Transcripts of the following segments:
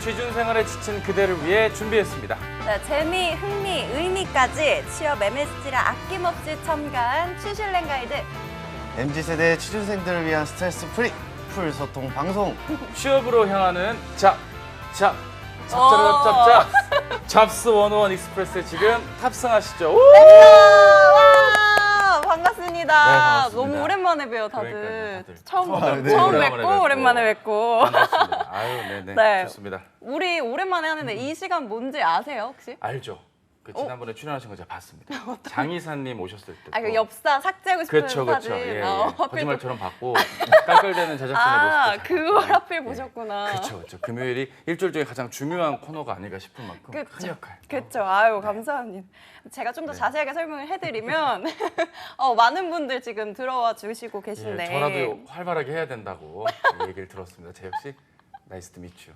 취준생활에 지친 그대를 위해 준비했습니다. 네, 재미, 흥미, 의미까지 취업 MSG를 아낌없이 첨가한 취실랭 가이드. MZ세대 취준생들을 위한 스트레스 프리 풀 소통 방송. 취업으로 향하는 잡잡잡잡잡 잡스 101 익스프레스에 지금 탑승하시죠. 우! 와, 반갑습니다. 네, 반갑습니다. 너무 오랜만에 봬요, 다들. 그러니까요, 다들. 처음 오랜만에 뵙고 오랜만에 뵙고. 반갑습니다. 아유, 네네. 네. 좋습니다. 우리 오랜만에 하는데 이 시간 뭔지 아세요, 혹시? 알죠? 그 지난번에 출연하신 거 제가 봤습니다. 장이사님 오셨을 때. 아, 그 엽사 삭제하고 싶은 그렇죠, 사진. 그렇죠. 예, 예. 하필 또- 거짓말처럼 받고 깔깔대는 제작진의 아, 모습도 그걸 잘 하필 봤고. 보셨구나. 예. 그렇죠, 그렇죠. 금요일이 일주일 중에 가장 중요한 코너가 아닐까 싶은 만큼 큰 그쵸. 역할. 그렇죠. 아유, 감사합니다. 제가 좀 더 네. 자세하게 설명을 해드리면 많은 분들 지금 들어와 주시고 계신데. 예, 저라도 활발하게 해야 된다고 얘기를 들었습니다. 제 역시 나이스 투 미츠.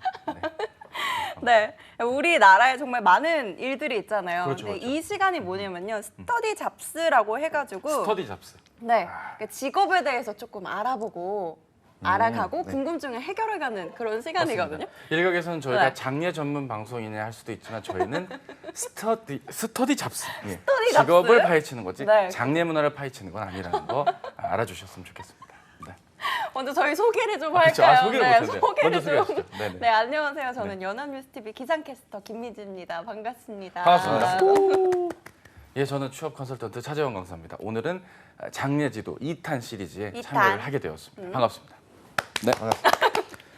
네, 우리나라에 정말 많은 일들이 있잖아요. 그렇죠, 근데 그렇죠. 이 시간이 뭐냐면요, 스터디 잡스라고 해가지고 스터디 잡스. 네, 그 직업에 대해서 조금 알아보고 알아가고 네. 궁금증을 해결해가는 그런 시간이거든요. 일각에서는 저희가 네. 장례 전문 방송이냐 할 수도 있지만 저희는 스터디 잡스. 예. 스터디 직업을 잡스? 파헤치는 거지 네. 장례 문화를 파헤치는 건 아니라는 거 알아주셨으면 좋겠습니다. 네. 먼저 저희 소개를 좀 그렇죠. 할까요? 소개를 네, 못했네요. 소개를 먼저 좀. 소개하시죠. 네네. 네, 안녕하세요. 저는 연합뉴스TV 기상캐스터 김미지입니다. 반갑습니다. 반갑습니다. 예, 저는 취업 컨설턴트 차재원 강사입니다. 오늘은 장례지도 2탄 시리즈에 2탄. 참여를 하게 되었습니다. 반갑습니다. 네.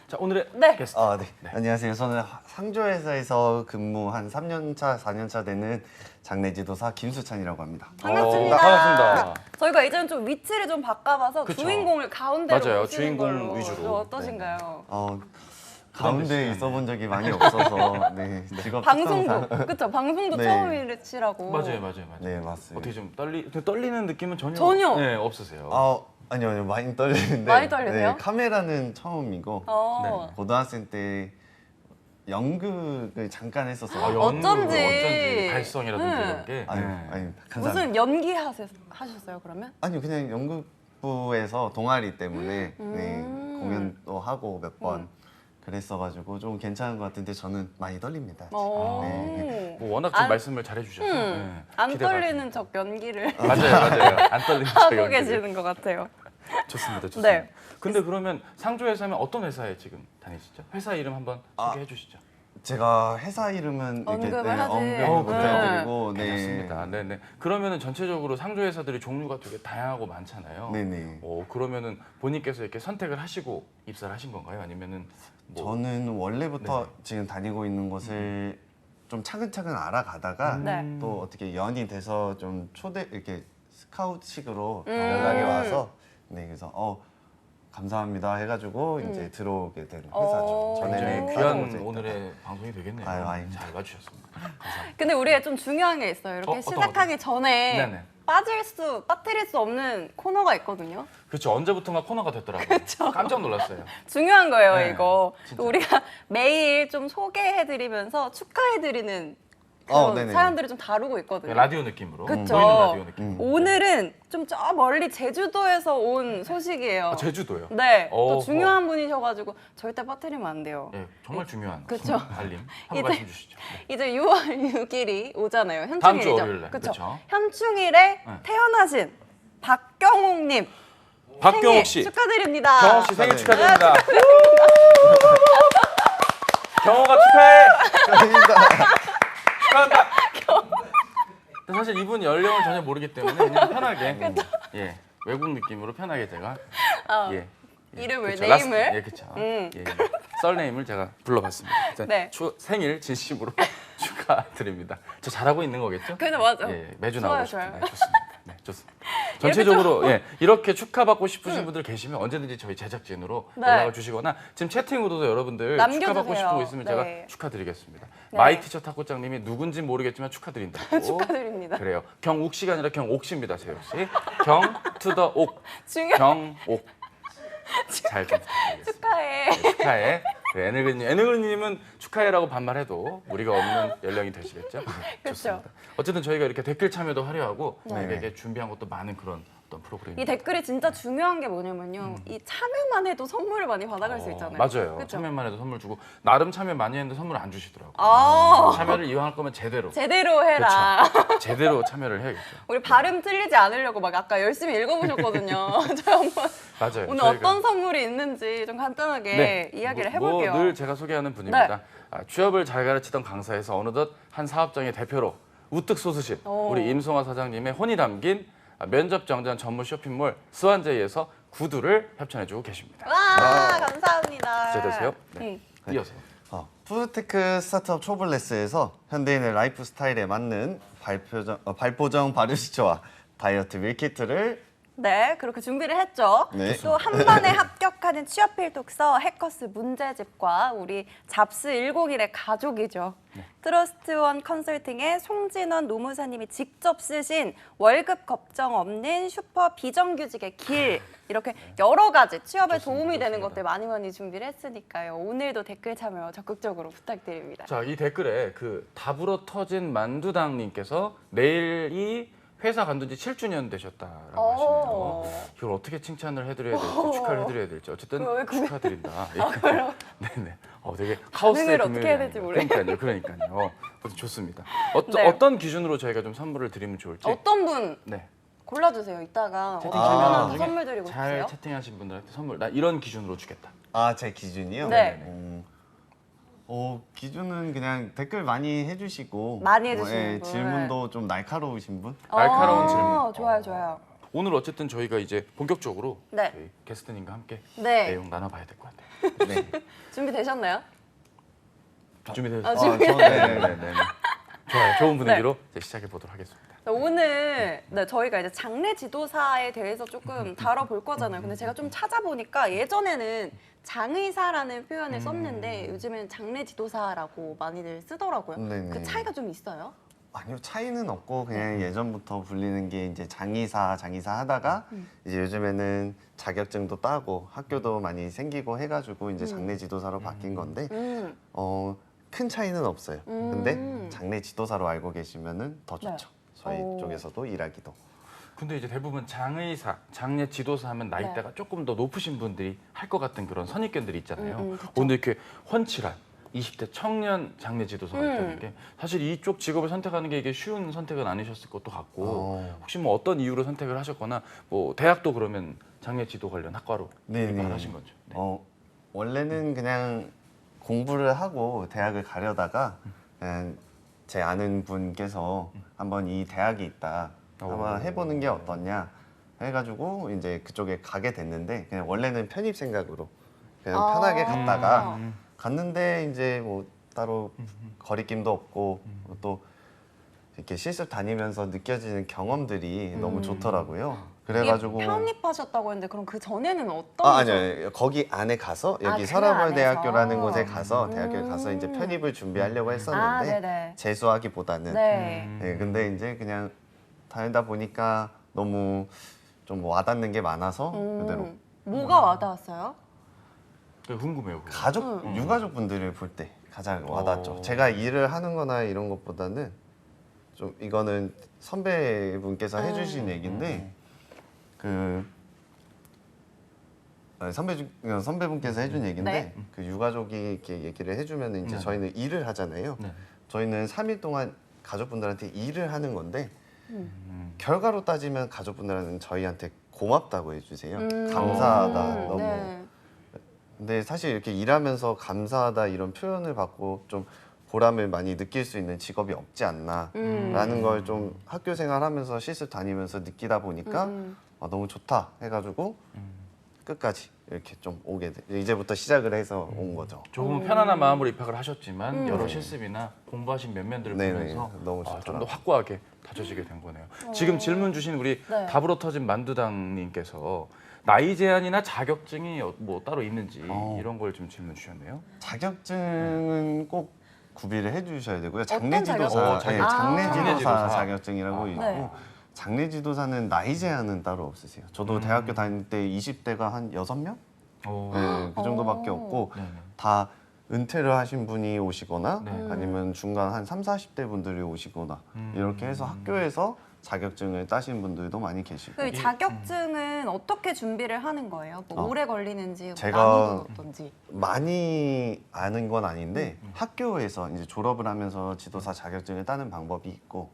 자, 오늘의 네. 게스트. 네. 안녕하세요. 저는 상조회사에서 근무 한 3년차, 4년차 되는 장례지도사 김수찬이라고 합니다. 반갑습니다. 반갑습니다. 저희가 이제는 좀 위치를 좀 바꿔봐서 그쵸. 주인공을 가운데로 맞아요. 모시는 주인공 걸로. 위주로. 좀 어떠신가요? 가운데 있어본 적이 많이 없어서 네, 직업 방송도 특성상. 그쵸? 방송도 네. 처음이시라고. 맞아요. 네, 맞습니다. 어떻게 좀 떨리는 느낌은 전혀 네, 없으세요. 아니요, 많이 떨리는데. 많이 떨리세요? 네, 카메라는 처음이고 어. 네. 고등학생 때 연극을 잠깐 했었어요. 어쩐지. 발성이라든지 네. 이런 게. 아니, 네. 감사합니다. 무슨 연기 하셨어요 그러면? 아니요, 그냥 연극부에서 동아리 때문에 네, 공연도 하고 몇 번 그랬어가지고 좀 괜찮은 것 같은데 저는 많이 떨립니다. 네. 뭐 워낙 좀 말씀을 잘해주셔서 안 기대가 떨리는 척 연기를 맞아요. 안 떨리는 척 하고 연기를. 계시는 것 같아요. 좋습니다. 네. 근데 그러면 상조회사면 어떤 회사에 지금 다니시죠? 회사 이름 한번 소개해 주시죠. 제가 회사 이름은 이렇게 언급을 하지. 언급을 못해드리고 괜찮습니다. 네네. 그러면은 전체적으로 상조회사들이 종류가 되게 다양하고 많잖아요. 네네. 그러면은 본인께서 이렇게 선택을 하시고 입사를 하신 건가요? 아니면은 저는 원래부터 네네. 지금 다니고 있는 곳을 좀 차근차근 알아가다가 네. 또 어떻게 연이 돼서 좀 이렇게 스카우트식으로 연락이 와서 네, 그래서 감사합니다 해가지고 이제 들어오게 된 회사죠. 굉장히 네. 귀한 다른 곳에 오늘의 방송이 되겠네요. 아유, 아닙니다. 잘 봐주셨습니다. 감사합니다. 근데 우리가 좀 중요한 게 있어요. 이렇게 어떤 시작하기 전에 네네. 빠뜨릴 수 없는 코너가 있거든요. 그렇죠. 언제부턴가 코너가 됐더라고요. 깜짝 놀랐어요. 중요한 거예요, 네, 이거. 진짜. 우리가 매일 좀 소개해드리면서 축하해드리는 그런 네네. 사연들을 좀 다루고 있거든요. 라디오 느낌으로. 그쵸. 보이는 라디오 느낌. 오늘은 좀 저 멀리 제주도에서 온 소식이에요. 제주도요? 네, 또 어허. 중요한 분이셔가지고 절대 빠뜨리면 안 돼요. 네, 정말 중요한 그쵸. 알림 한번 이제- 말씀 주시죠. 네. 이제 6월 6일이 오잖아요. 다음 주 현충일이죠. 월요일 날. 그쵸? 그쵸. 현충일에 네. 태어나신 박경옥님 박경옥 생일 씨, 축하드립니다. 경옥 씨 생일 네. 축하드립니다. 경옥아 축하해. 축하한다. 근데 사실 이분 연령을 전혀 모르기 때문에 그냥 편하게 외국 느낌으로 편하게 제가 이름을, 그쵸, 네임을. 그렇죠. 썰네임을 제가 불러봤습니다. 일단 네. 생일 진심으로 축하드립니다. 저 잘하고 있는 거겠죠? 그래서 맞아. 매주 좋아요, 나오고 좋아요. 싶습니다. 좋습니다. 네, 좋습니다. 전체적으로 이렇게 축하받고 싶으신 분들 계시면 언제든지 저희 제작진으로 네. 연락을 주시거나 지금 채팅으로도 여러분들 남겨주세요. 축하받고 싶고 있으면 네. 제가 축하드리겠습니다. 네. 마이티처 탁구장님이 누군지 모르겠지만 축하드린다고. 축하드립니다. 그래요. 경욱 씨가 아니라 경옥 씨입니다, 재혁 씨. 경 투더 옥. 경옥. 잘 좀 부탁드리겠습니다. 축하해. 축하해. 애늙은님은 축하해라고 반말해도 무리가 없는 연령이 되시겠죠? 좋습니다. 어쨌든 저희가 이렇게 댓글 참여도 화려하고 저희에게 준비한 것도 많은 그런 어떤 프로그램이. 이 댓글이 진짜 중요한 게 뭐냐면요. 이 참여만 해도 선물을 많이 받아갈 수 있잖아요. 맞아요. 그쵸? 참여만 해도 선물 주고 나름 참여 많이 했는데 선물 안 주시더라고요. 참여를 이용할 거면 제대로. 제대로 해라. 그렇죠. 제대로 참여를 해야겠죠. 우리 발음 틀리지 않으려고 막 아까 열심히 읽어보셨거든요. 저 한번 맞아요. 오늘 저희가 어떤 선물이 있는지 좀 간단하게 이야기를 해볼게요. 늘 제가 소개하는 분입니다. 네. 취업을 잘 가르치던 강사에서 어느덧 한 사업장의 대표로 우뚝 솟으신 우리 임송화 사장님의 혼이 담긴 면접 정전 전문 쇼핑몰 스완제이에서 구두를 협찬해주고 계십니다. 와, 감사합니다. 기대되세요? 네. 이어서. 푸드테크 스타트업 초블레스에서 현대인의 라이프 스타일에 맞는 발포정 발효시초와 다이어트 밀키트를 네, 그렇게 준비를 했죠. 네. 또 한 번에 합격하는 취업필 독서 해커스 문제집과 우리 잡스 101의 가족이죠. 트러스트원 컨설팅의 송진원 노무사님이 직접 쓰신 월급 걱정 없는 슈퍼 비정규직의 길 이렇게 여러 가지 취업에 도움이 되는 것들 많이 준비를 했으니까요. 오늘도 댓글 참여 적극적으로 부탁드립니다. 자, 이 댓글에 그 답으로 터진 만두당님께서 내일이 회사 간둔 지 7주년 되셨다라고 하시네요. 이걸 어떻게 칭찬을 해드려야 될지 축하를 해드려야 될지 어쨌든 축하드린다. 네네. 되게 카오스의 어떻게 해야 될지 모르겠어요. 그러니까요. 좋습니다. 네. 어떤 기준으로 저희가 좀 선물을 드리면 좋을지. 어떤 분 네. 골라주세요. 이따가 채팅 어떤 참여하는 분한테 중에 선물 드리고 잘 싶으세요? 채팅하신 분들한테 선물 나 이런 기준으로 주겠다. 제 기준이요? 네. 기준은 그냥 댓글 많이 해주시고 많이 해주시는 분. 질문도 좀 날카로우신 분? 날카로운 질문. 좋아요. 오늘 어쨌든 저희가 이제 본격적으로 네. 저희 게스트님과 함께 네. 내용 나눠봐야 될 것 같아요. 네. 준비되셨나요? 준비되셨어요? 네네네. 좋아요. 좋은 분위기로 이제 시작해 보도록 하겠습니다. 오늘 저희가 이제 장래 지도사에 대해서 조금 다뤄볼 거잖아요. 근데 제가 좀 찾아보니까 예전에는 장의사라는 표현을 썼는데 요즘엔 장래 지도사라고 많이들 쓰더라고요. 네네. 그 차이가 좀 있어요? 아니요, 차이는 없고 그냥 예전부터 불리는 게 이제 장의사 하다가 이제 요즘에는 자격증도 따고 학교도 많이 생기고 해가지고 이제 장례 지도사로 바뀐 건데 큰 차이는 없어요. 근데 장례 지도사로 알고 계시면은 더 좋죠. 저희 쪽에서도 일하기도. 근데 이제 대부분 장의사, 장례 지도사 하면 나이대가 조금 더 높으신 분들이 할 것 같은 그런 선입견들이 있잖아요. 오늘 이렇게 훤칠한 20대 청년 장례 지도사가 있다는 게 사실 이쪽 직업을 선택하는 게 이게 쉬운 선택은 아니셨을 것도 같고 혹시 뭐 어떤 이유로 선택을 하셨거나 뭐 대학도 그러면 장례 지도 관련 학과로 입학을 하신 거죠? 네. 원래는 그냥 공부를 하고 대학을 가려다가 그냥 제 아는 분께서 한번 이 대학이 있다 한번 해보는 게 어떠냐 해가지고 이제 그쪽에 가게 됐는데 그냥 원래는 편입 생각으로 그냥 편하게 갔다가 갔는데 이제 뭐 따로 거리낌도 없고 또 이렇게 실습 다니면서 느껴지는 경험들이 너무 좋더라고요. 그래가지고 편입하셨다고 했는데 그럼 그 전에는 어떤 아니요, 거기 안에 가서 여기 그 서라벌대학교라는 안에서. 곳에 가서 대학교에 가서 이제 편입을 준비하려고 했었는데 네네. 재수하기보다는 네. 근데 이제 그냥 다니다 보니까 너무 좀 와닿는 게 많아서 그대로 뭐가 와닿았어요? 궁금해요. 그거. 가족 유가족 분들을 볼 때 가장 와닿죠. 제가 일을 하는 거나 이런 것보다는 좀 이거는 선배분께서 해주신 얘기인데 그 선배분께서 해준 얘기인데 네. 그 유가족이 이렇게 얘기를 해주면 이제 저희는 일을 하잖아요. 네. 저희는 3일 동안 가족분들한테 일을 하는 건데 결과로 따지면 가족분들은 저희한테 고맙다고 해주세요. 감사하다 너무. 네. 근데 사실 이렇게 일하면서 감사하다 이런 표현을 받고 좀 보람을 많이 느낄 수 있는 직업이 없지 않나라는 걸 좀 학교 생활하면서 실습 다니면서 느끼다 보니까 너무 좋다 해가지고 끝까지 이렇게 좀 오게 돼. 이제부터 시작을 해서 온 거죠. 조금 편안한 마음으로 입학을 하셨지만 여러 실습이나 공부하신 면면들을 네네. 보면서 너무 좀 더 좋더라고요. 확고하게 다져지게 된 거네요. 지금 질문 주신 우리 네. 답으로 터진 만두당님께서 나이 제한이나 자격증이 뭐 따로 있는지 이런 걸 좀 질문 주셨네요. 자격증은 꼭 구비를 해주셔야 되고요. 어떤 장례지도사, 자격증? 장례지도사 장례지도사. 자격증이라고 있고 네. 장례지도사는 나이 제한은 따로 없으세요. 저도 대학교 다닐 때 20대가 한 6명? 네, 그 정도밖에 없고 네네. 다 은퇴를 하신 분이 오시거나 네. 아니면 중간 한 30, 40대 분들이 오시거나 이렇게 해서 학교에서 자격증을 따신 분들도 많이 계시고. 그 자격증은 어떻게 준비를 하는 거예요? 뭐 오래 걸리는지, 뭐 제가- 난이도는 어떤지. 많이 아는 건 아닌데 학교에서 이제 졸업을 하면서 지도사 자격증을 따는 방법이 있고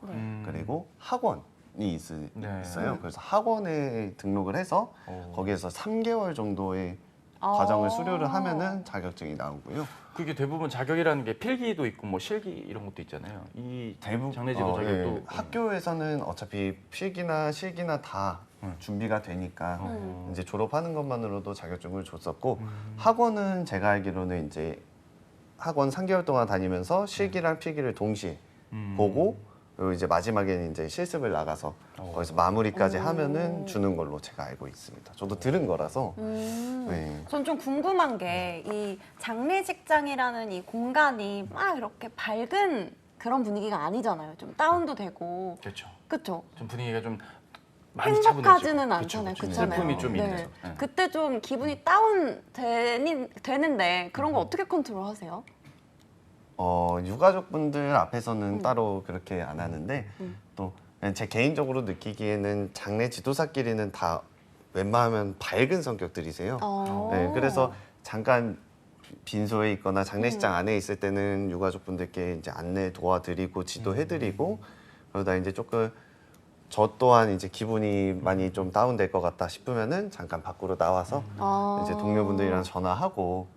그리고 학원이 네. 있어요. 그래서 학원에 등록을 해서 거기에서 3개월 정도의 과정을 수료를 하면은 자격증이 나오고요. 그게 대부분 자격이라는 게 필기도 있고 뭐 실기 이런 것도 있잖아요. 이 장례지도 자격도 학교에서는 어차피 필기나 실기나 다 준비가 되니까 이제 졸업하는 것만으로도 자격증을 줬었고 학원은 제가 알기로는 이제 학원 3개월 동안 다니면서 실기랑 필기를 동시에 보고 그리고 이제 마지막에는 이제 실습을 나가서 거기서 마무리까지 하면은 주는 걸로 제가 알고 있습니다. 저도 들은 거라서. 네. 전 좀 궁금한 게 이 장례식장이라는 이 공간이 막 이렇게 밝은 그런 분위기가 아니잖아요. 좀 다운도 되고. 그렇죠. 그렇죠. 좀 분위기가 좀 많이 행복하지는 차분해지고. 않잖아요. 그쵸, 그쵸. 그렇잖아요. 슬픔이 좀 네. 있는. 네. 그때 좀 기분이 다운 되는데 그런 거 어떻게 컨트롤 하세요? 유가족분들 앞에서는 따로 그렇게 안 하는데 또 제 개인적으로 느끼기에는 장례 지도사끼리는 다 웬만하면 밝은 성격들이세요. 네, 그래서 잠깐 빈소에 있거나 장례식장 안에 있을 때는 유가족분들께 이제 안내 도와드리고 지도해드리고 그러다 이제 조금 저 또한 이제 기분이 많이 좀 다운될 것 같다 싶으면은 잠깐 밖으로 나와서 이제 동료분들이랑 전화하고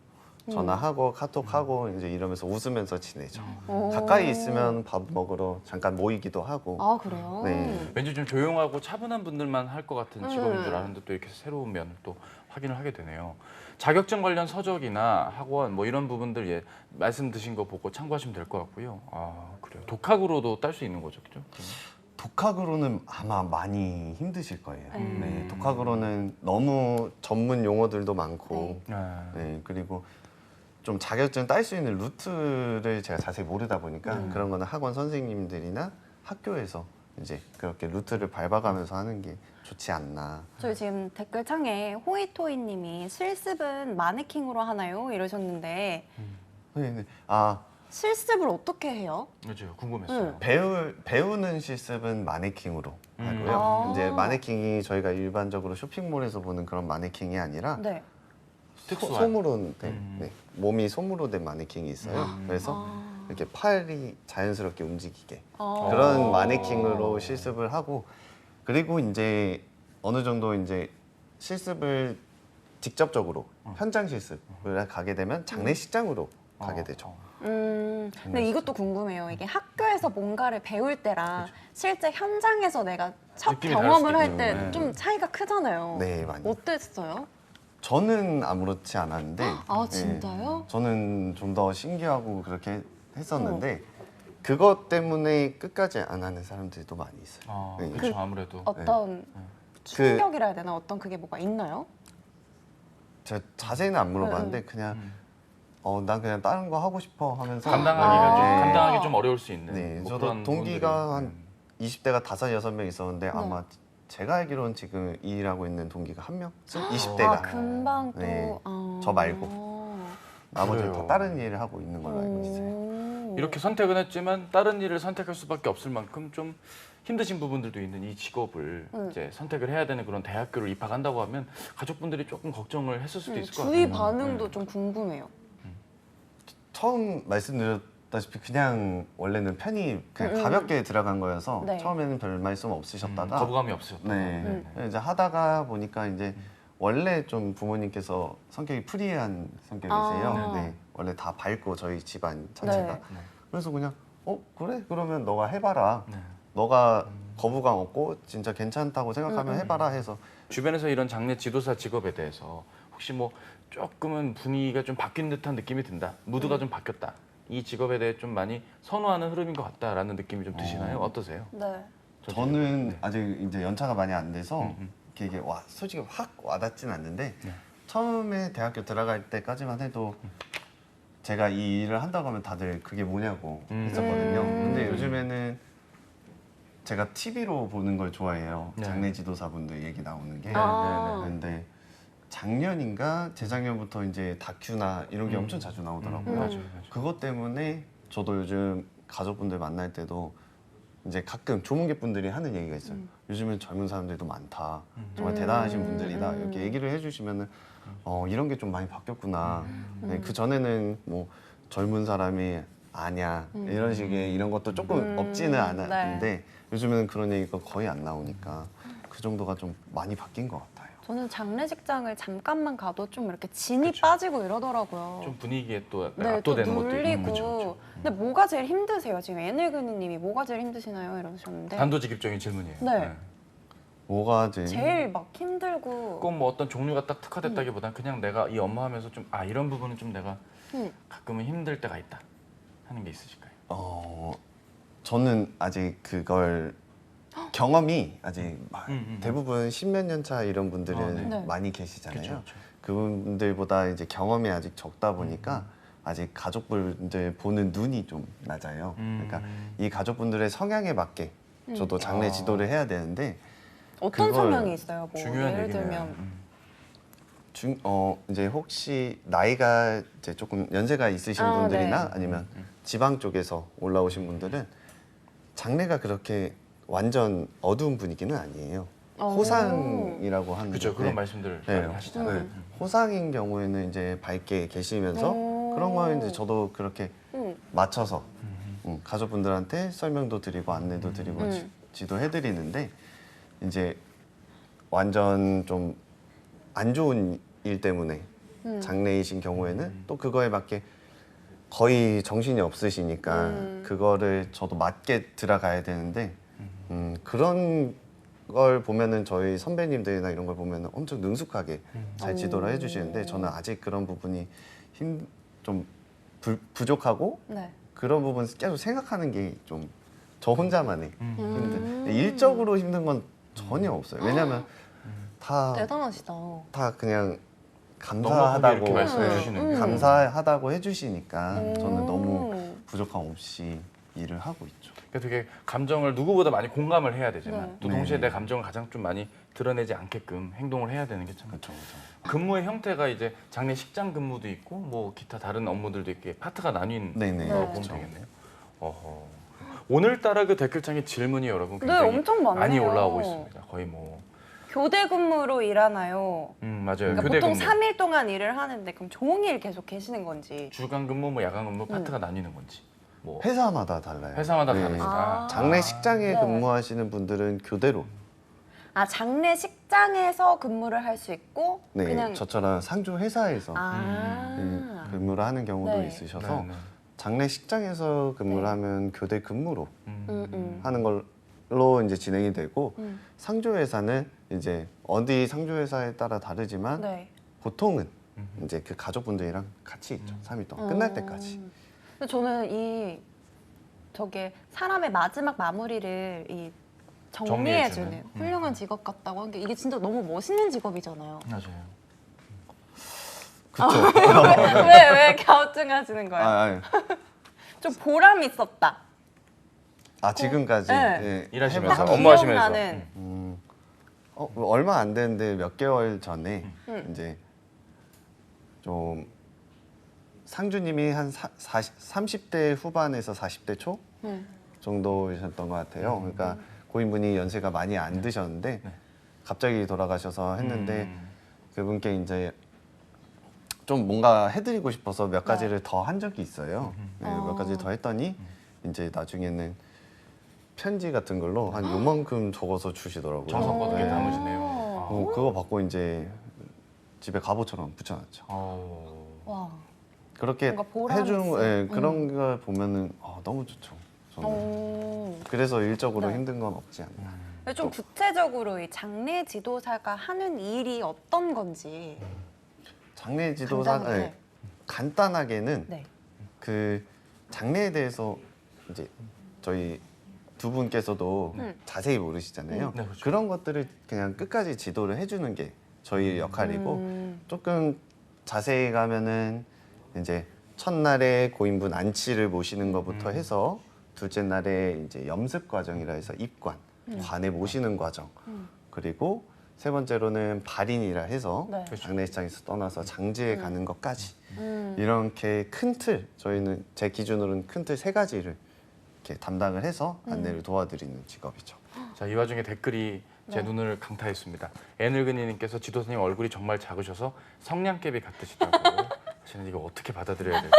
카톡하고 이제 이러면서 웃으면서 지내죠. 가까이 있으면 밥 먹으러 잠깐 모이기도 하고. 아, 그래요? 네. 왠지 좀 조용하고 차분한 분들만 할 것 같은 직업인 줄 아는데 또 이렇게 새로운 면을 또 확인을 하게 되네요. 자격증 관련 서적이나 학원 뭐 이런 부분들 예 말씀 드신 거 보고 참고하시면 될 것 같고요. 아 그래요. 독학으로도 딸 수 있는 거죠, 그죠? 독학으로는 아마 많이 힘드실 거예요. 네, 독학으로는 너무 전문 용어들도 많고, 네, 그리고 좀 자격증 딸 수 있는 루트를 제가 자세히 모르다 보니까 그런 거는 학원 선생님들이나 학교에서 이제 그렇게 루트를 밟아가면서 하는 게 좋지 않나. 저희 지금 댓글창에 호이토이님이 실습은 마네킹으로 하나요? 이러셨는데 네, 네. 아, 실습을 어떻게 해요? 맞아요. 궁금했어요. 배우는 실습은 마네킹으로 하고요. 아. 이제 마네킹이 저희가 일반적으로 쇼핑몰에서 보는 그런 마네킹이 아니라 네. 특수한. 솜으로 된, 네, 몸이 솜으로 된 마네킹이 있어요. 그래서 이렇게 팔이 자연스럽게 움직이게 그런 마네킹으로 실습을 하고 그리고 이제 어느 정도 이제 실습을 직접적으로 현장 실습을 가게 되면 장례식장으로 가게 되죠. 근데 이것도 궁금해요. 이게 학교에서 뭔가를 배울 때랑 실제 현장에서 내가 첫 느낌이 다를 경험을 수도 할 있죠. 때 네. 좀 차이가 크잖아요. 네, 많이. 어땠어요? 저는 아무렇지 않았는데 아, 진짜요? 네, 저는 좀 더 신기하고 그렇게 했었는데 그것 때문에 끝까지 안 하는 사람들도 많이 있어요. 아, 네. 그렇죠. 아무래도. 어떤 충격이라 해야 되나? 어떤 그게 뭐가 있나요? 제가 자세히는 안 물어봤는데 그냥 난 그냥 다른 거 하고 싶어 하면서 감당하기가 좀 아. 감당하기 좀 어려울 수 있는. 네, 뭐 저도 그런 동기가 부분들이. 한 20대가 5-6명 있었는데 아마 제가 알기로는 지금 이 일하고 있는 동기가 한 명? 20대가 아, 금방 또. 네. 아. 저 말고. 나머지 그래요. 다 다른 일을 하고 있는 걸로 알고 있어요. 이렇게 선택은 했지만 다른 일을 선택할 수밖에 없을 만큼 좀 힘드신 부분들도 있는 이 직업을 이제 선택을 해야 되는 그런 대학교를 입학한다고 하면 가족분들이 조금 걱정을 했을 수도 있을 것 같아요. 주위 반응도 좀 궁금해요. 처음 말씀드렸다시피 그냥 원래는 편히 그냥 가볍게 들어간 거여서 네. 처음에는 별 말씀 없으셨다가 거부감이 없으셨다. 네. 이제 하다가 보니까 이제 원래 좀 부모님께서 성격이 프리한 성격이세요. 아. 네. 원래 다 밝고 저희 집안 자체가. 네. 그래서 그냥 그래? 그러면 너가 해봐라. 네. 너가 거부감 없고 진짜 괜찮다고 생각하면 해봐라 해서 주변에서 이런 장례 지도사 직업에 대해서 혹시 뭐 조금은 분위기가 좀 바뀐 듯한 느낌이 든다. 무드가 좀 바뀌었다. 이 직업에 대해 좀 많이 선호하는 흐름인 것 같다라는 느낌이 좀 드시나요? 어떠세요? 네. 저는 아직 이제 연차가 많이 안 돼서 이게 솔직히 확 와닿진 않는데 처음에 대학교 들어갈 때까지만 해도 제가 이 일을 한다고 하면 다들 그게 뭐냐고 했었거든요. 근데 요즘에는 제가 TV로 보는 걸 좋아해요. 네. 장례 지도사분들 얘기 나오는 게. 아. 근데 작년인가 재작년부터 이제 다큐나 이런 게 엄청 자주 나오더라고요. 맞아요. 그것 때문에 저도 요즘 가족분들 만날 때도 이제 가끔 조문객분들이 하는 얘기가 있어요. 요즘엔 젊은 사람들도 많다. 정말 대단하신 분들이다. 이렇게 얘기를 해주시면은 이런 게 좀 많이 바뀌었구나. 네, 그 전에는 뭐 젊은 사람이 아냐 이런 식의 이런 것도 조금 없지는 않았는데 요즘에는 그런 얘기가 거의 안 나오니까 그 정도가 좀 많이 바뀐 것 같아요. 저는 장례식장을 잠깐만 가도 좀 이렇게 진이 그쵸. 빠지고 이러더라고요. 좀 분위기에 또 약간 네, 또 압도되는 것도 눌리고. 있고. 그쵸. 근데 뭐가 제일 힘드세요? 지금 애늙은이님이 뭐가 제일 힘드시나요? 이러셨는데. 단도직입적인 질문이에요. 네. 뭐가 제일 막 힘들고. 꼭 뭐 어떤 종류가 딱 특화됐다기보다는 그냥 내가 이 업무 하면서 좀 이런 부분은 좀 내가 가끔은 힘들 때가 있다 하는 게 있으실까요? 저는 아직 그걸 경험이 아직 음. 대부분 십몇 년 차 이런 분들은 네. 많이 계시잖아요. 그쵸, 그쵸. 그분들보다 이제 경험이 아직 적다 보니까 아직 가족분들 보는 눈이 좀 낮아요. 그러니까 이 가족분들의 성향에 맞게 저도 장례 지도를 해야 되는데 어떤 그걸 성향이 있어요? 뭐 중요한 예를 얘기네요. 들면 이제 혹시 나이가 이제 조금 연세가 있으신 분들이나 네. 아니면 지방 쪽에서 올라오신 분들은 장례가 그렇게 완전 어두운 분위기는 아니에요. 호상이라고 하는 그렇죠. 그런 네. 말씀들 네. 많이 하시잖아요. 네. 호상인 경우에는 이제 밝게 계시면서 그런 거 이제 저도 그렇게 맞춰서 가족분들한테 설명도 드리고 안내도 드리고 지도해드리는데 이제 완전 좀 안 좋은 일 때문에 장례이신 경우에는 또 그거에 맞게 거의 정신이 없으시니까 그거를 저도 맞게 들어가야 되는데 그런 걸 보면은 저희 선배님들이나 이런 걸 보면은 엄청 능숙하게 잘 지도를 해주시는데 저는 아직 그런 부분이 좀 부족하고 네. 그런 부분 계속 생각하는 게 좀 저 혼자만의 힘든 일적으로 힘든 건 전혀 없어요. 왜냐면 대단하시다. 다 그냥 넉넉하게 감사하다고 이렇게 말씀해 네, 주시는 게. 감사하다고 해주시니까 저는 너무 부족함 없이 일을 하고 있죠. 그러니까 되게 감정을 누구보다 많이 공감을 해야 되지만 네. 또 동시에 내 감정을 가장 좀 많이 드러내지 않게끔 행동을 해야 되는 게 참 그렇죠. 근무의 형태가 이제 장례식장 근무도 있고 뭐 기타 다른 업무들도 이렇게 파트가 나뉜 네네. 거라고 보면 그렇죠. 되겠네요. 어허. 오늘따라 그 댓글창에 질문이 여러분 네, 굉장히 엄청 많네요. 많이 올라오고 있습니다. 거의 뭐 교대 근무로 일하나요? 맞아요. 그러니까 교대 보통 근무, 3일 동안 일을 하는데 그럼 종일 계속 계시는 건지. 주간 근무, 뭐 야간 근무 파트가 나뉘는 건지 뭐 회사마다 달라요. 회사마다 네. 다르시다. 장례식장에 네. 근무하시는 분들은 교대로 장례식장에서 근무를 할 수 있고 네, 그냥 저처럼 상주 회사에서 근무를 하는 경우도 네. 있으셔서 네, 네. 장례식장에서 근무를 네. 하면 교대 근무로 음. 하는 걸로 이제 진행이 되고 상주 회사는 이제 어디 상주 회사에 따라 다르지만 네. 보통은 이제 그 가족분들이랑 같이 있죠. 3일 동안 끝날 때까지. 근데 저는 저게 사람의 마지막 마무리를 정리해주는 정리해주는. 훌륭한 직업 같다고 한 게 이게 진짜 너무 멋있는 직업이잖아요. 맞아요. 그렇죠. 왜 갸우뚱하시는 거예요? 아, 좀 보람 있었다. 지금까지 네. 예, 일하시면서 해보면서 업무하시면서 기억나는. 얼마 안 됐는데 몇 개월 전에 이제 좀 상주님이 한 30대 후반에서 40대 초 정도이셨던 것 같아요. 그러니까 고인분이 연세가 많이 안 드셨는데 갑자기 돌아가셔서 했는데 그분께 이제 좀 뭔가 해드리고 싶어서 몇 가지를 더 한 적이 있어요. 네, 몇 가지 더 했더니 이제 나중에는 편지 같은 걸로 한 요만큼 적어서 주시더라고요. 정성껏 이렇게 네. 담으시네요. 그거 받고 이제 집에 갑옷처럼 붙여놨죠. 와. 그렇게 뭔가 보람 해주는 있어. 예, 그런 걸 보면은 너무 좋죠. 저는. 그래서 일적으로 네. 힘든 건 없지 않나. 근데 좀 구체적으로 이 장례 지도사가 하는 일이 어떤 건지. 장례 지도사 간단하게. 간단하게는 네. 그 장례에 대해서 이제 저희 두 분께서도 자세히 모르시잖아요. 네, 그렇죠. 그런 것들을 그냥 끝까지 지도를 해주는 게 저희 역할이고 조금 자세히 가면은 이제 첫날에 고인분 안치를 모시는 것부터 해서 둘째 날에 이제 염습 과정이라 해서 입관, 관에 모시는 과정, 그리고 세 번째로는 발인이라 해서 네. 장례식장에서 떠나서 장지에 가는 것까지 이렇게 큰 틀, 저희는 제 기준으로는 큰 틀 3가지를 이렇게 담당을 해서 안내를 도와드리는 직업이죠. 자, 이 와중에 댓글이 제 눈을 강타했습니다. 애늙은이님께서 지도사님 얼굴이 정말 작으셔서 성냥개비 같으시다고. 사실은 이거 어떻게 받아들여야 될지.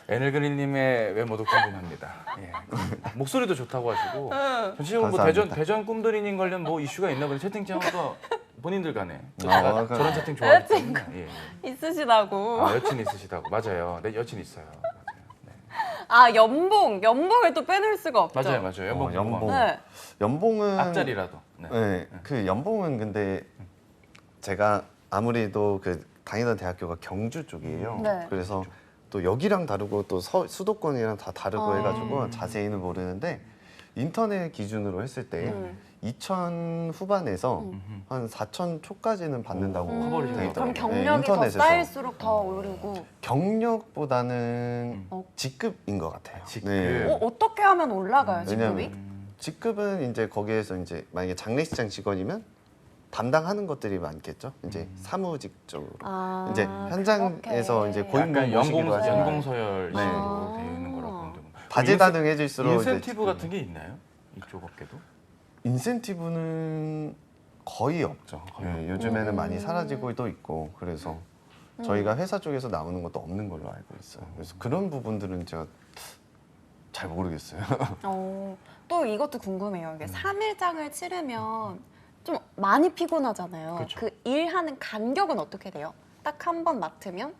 애늙은이님의 외모도 궁금합니다. 예. 목소리도 좋다고 하시고 전체적으로 뭐 감사합니다. 대전 꿈돌이님 관련 뭐 이슈가 있나 보네. 채팅창도 본인들 간에 아, 저런 채팅 좋아하기 때문에. 예. 있으시다고. 아, 여친 있으시다고. 맞아요. 네, 여친 있어요. 아, 연봉을 또 빼놓을 수가 없죠. 맞아요. 연봉. 연봉. 네. 연봉은 앞자리라도. 네. 네, 그 연봉은 근데 제가 아무래도 그 다니던 대학교가 경주 쪽이에요. 네. 그래서 또 여기랑 다르고 또 수도권이랑 다 다르고 아. 해가지고 자세히는 모르는데 인터넷 기준으로 했을 때 2천 후반에서 한 4천 초까지는 받는다고 커버리시네요. 돼 그럼 있더라고요. 경력이 네, 더 인터넷에서. 쌓일수록 더 오르고. 경력보다는 직급인 것 같아요. 직급. 네. 어떻게 하면 올라가요, 직급이? 왜냐면 직급은 이제 거기에서 이제 만약에 장례식장 직원이면 담당하는 것들이 많겠죠. 이제 사무직 쪽으로. 아, 이제 현장에서 그렇게. 이제 고인물 약간 모시기도 하지만 연공서열 네. 식으로 되어 있는 거라고 보면 되고. 다재다능해질수록 인센티브 이제 같은 게 있나요? 이쪽 업계도? 인센티브는 거의 없죠. 네, 요즘에는 많이 사라지고도 있고 그래서 저희가 회사 쪽에서 나오는 것도 없는 걸로 알고 있어요. 그래서 그런 부분들은 제가 잘 모르겠어요. 또 이것도 궁금해요. 이게 3일장을 치르면 좀 많이 피곤하잖아요. 그렇죠. 그 일하는 간격은 어떻게 돼요? 딱 한 번 맡으면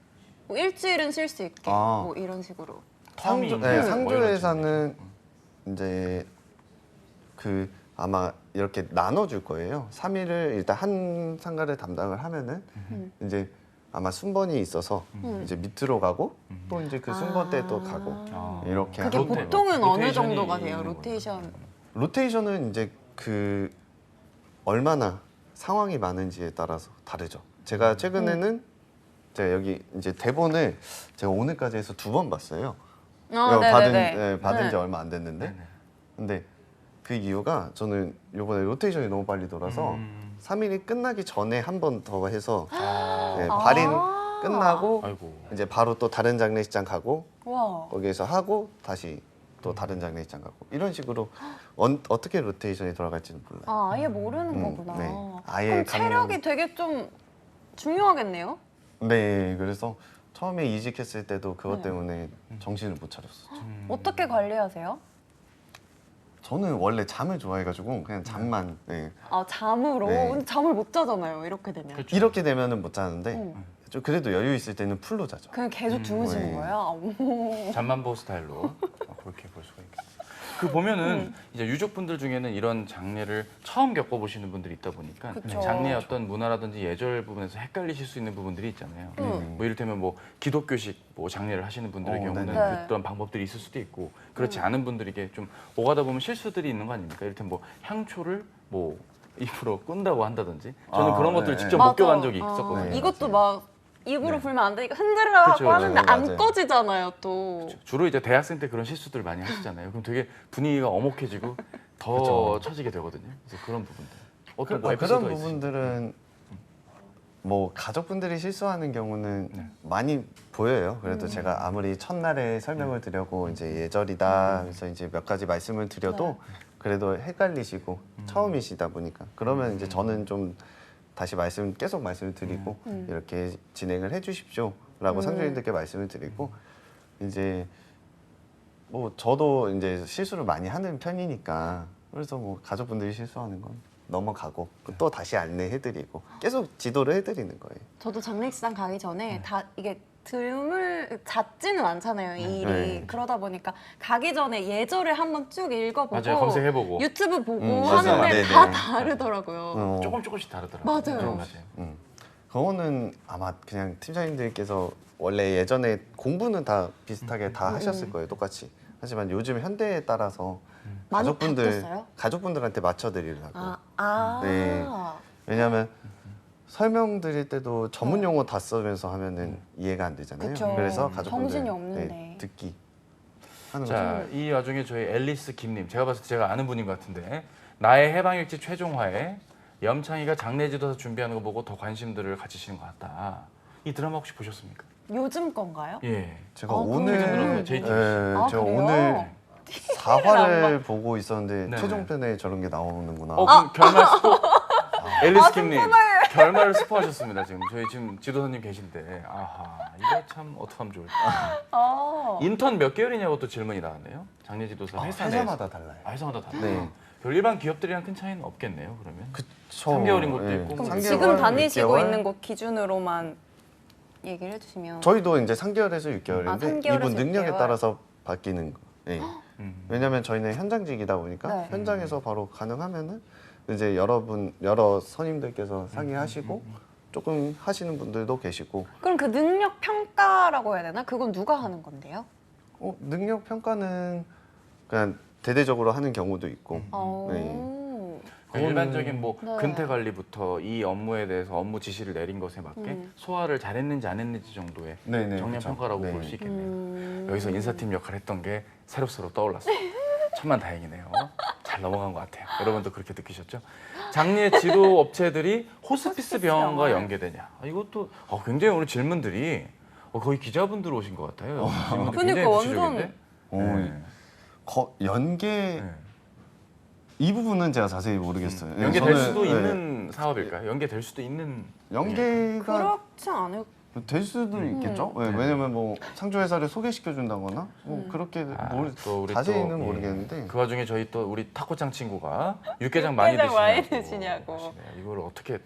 뭐 일주일은 쉴 수 있게 아. 뭐 이런 식으로. 텀이 네, 뭐 상조회사는 이제 그 아마 이렇게 나눠줄 거예요. 3일을 일단 한 상가를 담당을 하면은 이제 아마 순번이 있어서 이제 밑으로 가고 또 이제 그 순번 때 또 가고 아. 이렇게 그게 하는 거예요. 보통은 어느 로테이션이 정도가 돼요? 있는 로테이션. 로테이션은 이제 그 얼마나 상황이 많은지에 따라서 다르죠. 제가 최근에는 제가 여기 이제 대본을 제가 오늘까지 해서 2번 봤어요. 받은 지 얼마 안 됐는데 네네. 근데 그 이유가 저는 이번에 로테이션이 너무 빨리 돌아서 3일이 끝나기 전에 한 번 더 해서 네, 발인 끝나고 아이고. 이제 바로 또 다른 장례식장 가고 와. 거기에서 하고 다시 또 다른 장례식장 가고 이런 식으로 어떻게 로테이션이 돌아갈지는 몰라요. 아, 아예 모르는 거구나. 네. 아예 그럼 가능- 체력이 되게 좀 중요하겠네요? 네, 그래서 처음에 이직했을 때도 그것 네. 때문에 정신을 못 차렸었죠. 어떻게 관리하세요? 저는 원래 잠을 좋아해가지고 그냥 잠만 네. 아, 잠으로? 네. 근데 잠을 못 자잖아요, 이렇게 되면. 그렇죠. 이렇게 되면은 못 자는데 응. 좀 그래도 여유 있을 때는 풀로 자죠. 그냥 계속 주무시는 네. 거예요? 어머. 잠만보 스타일로 그렇게 볼 수가 있겠어요. 그 보면은 이제 유족분들 중에는 이런 장례를 처음 겪어보시는 분들이 있다 보니까 그쵸. 장례의 어떤 문화라든지 예절 부분에서 헷갈리실 수 있는 부분들이 있잖아요. 뭐 이를테면 뭐 기독교식 뭐 장례를 하시는 분들의 경우는 네네. 그런 방법들이 있을 수도 있고 그렇지 않은 분들에게 좀 오가다 보면 실수들이 있는 거 아닙니까? 이를테면 뭐 향초를 뭐 입으로 꾼다고 한다든지 저는 아, 그런 것들을 네. 직접 맞아. 목격한 적이 있었거든요. 네. 이것도 막 입으로 네. 불면 안 되니까 흔들으라고 그쵸, 하는데 그쵸. 안 맞아요. 꺼지잖아요, 또. 주로 이제 대학생 때 그런 실수들 많이 하시잖아요. 그럼 되게 분위기가 엄혹해지고 더 그쵸. 처지게 되거든요. 그래서 그런 부분들. 어떤 뭐 그런 에피소드가 있으신가요? 부분들은 뭐 가족분들이 실수하는 경우는 네. 많이 보여요. 그래도 제가 아무리 첫날에 설명을 드려고 이제 예절이다 그래서 이제 몇 가지 말씀을 드려도 그래도 헷갈리시고 처음이시다 보니까 그러면 이제 저는 좀 다시 계속 말씀을 드리고 이렇게 진행을 해주십시오라고 상주님들께 말씀을 드리고 이제 뭐 저도 이제 실수를 많이 하는 편이니까 그래서 뭐 가족분들이 실수하는 건 넘어가고 또 다시 안내해드리고 계속 지도를 해드리는 거예요. 저도 장례식장 가기 전에 다 이게 잦지는 않잖아요, 이 일이. 네. 그러다 보니까 가기 전에 예절을 한번 쭉 읽어보고 맞아요. 검색해보고. 유튜브 보고 맞아요. 하는데 네네. 다 다르더라고요. 조금씩 다르더라고요. 맞아요. 맞아요. 그거는 아마 그냥 팀장님들께서 원래 예전에 공부는 다 비슷하게 다 하셨을 거예요, 똑같이. 하지만 요즘 현대에 따라서 많이 바뀌었어요? 가족분들한테 맞춰드리려고. 네. 왜냐하면 설명드릴 때도 전문 용어 다 쓰면서 하면은 이해가 안 되잖아요. 그쵸. 그래서 가족분들 정신이 없는데. 듣기 하는 거죠. 자, 이 와중에 저희 앨리스 김님, 제가 봤을 때 제가 아는 분인 것 같은데 나의 해방일지 최종화에 염창이가 장례지도서 준비하는 거 보고 더 관심들을 가지시는 것 같다. 이 드라마 혹시 보셨습니까? 요즘 건가요? 예. 제가 아, 오늘 그래요? JTBC. 아, 제가 그래요? 오늘 안 4화를 보고 있었는데 네. 최종편에 저런 게 나오는구나. 그럼 결말 스포. 앨리스킴님 정말. 결말을 스포하셨습니다. 지금 저희 지금 지도사님 계신데 아하 이거 참 어떻게 하면 좋을까. 인턴 몇 개월이냐고 또 질문이 나왔네요. 장례지도사 회사 내에서. 회사마다 달라요. 회사마다 달라요. 네. 별 일반 기업들이랑 큰 차이는 없겠네요. 그러면. 그쵸. 3개월인 것도 있고. 그럼 3개월, 지금 다니시고 6개월? 있는 곳 기준으로만 얘기를 해주시면. 저희도 이제 3개월에서 6개월인데 아, 3개월에서 이분 능력에 6개월. 따라서 바뀌는 거. 네. 왜냐면 저희는 현장직이다 보니까 네. 현장에서 바로 가능하면은 이제 여러 선임들께서 상의하시고 조금 하시는 분들도 계시고. 그럼 그 능력 평가라고 해야 되나? 그건 누가 하는 건데요? 능력 평가는 그냥 대대적으로 하는 경우도 있고. 그거는- 일반적인 뭐 네. 근태 관리부터 이 업무에 대해서 업무 지시를 내린 것에 맞게 소화를 잘했는지 안 했는지 정도의 네네, 정량 그쵸. 평가라고 네. 볼 수 있겠네요. 여기서 인사팀 역할을 했던 게 새록새록 떠올랐어요. 천만 다행이네요. 잘 넘어간 것 같아요. 여러분도 그렇게 느끼셨죠? 장례 지도 업체들이 호스피스 병원과 연계되냐? 이것도 굉장히 오늘 질문들이 거의 기자분들 오신 것 같아요. 질문들 그러니까 굉장히 구체적인데? 연계 네. 이 부분은 제가 자세히 모르겠어요. 네, 연계될 저는, 수도 네, 있는 사업일까요? 연계될 수도 있는 연계가 그렇지 않을. 될 수도 있겠죠. 네, 왜냐면 뭐 상조회사를 소개시켜 준다거나 뭐 그렇게 또 우리 자세히는 또, 예. 모르겠는데 그 와중에 저희 또 우리 타코짱 친구가 육개장 많이 육개장 많이 드시냐고. 드시냐고. 이걸 어떻게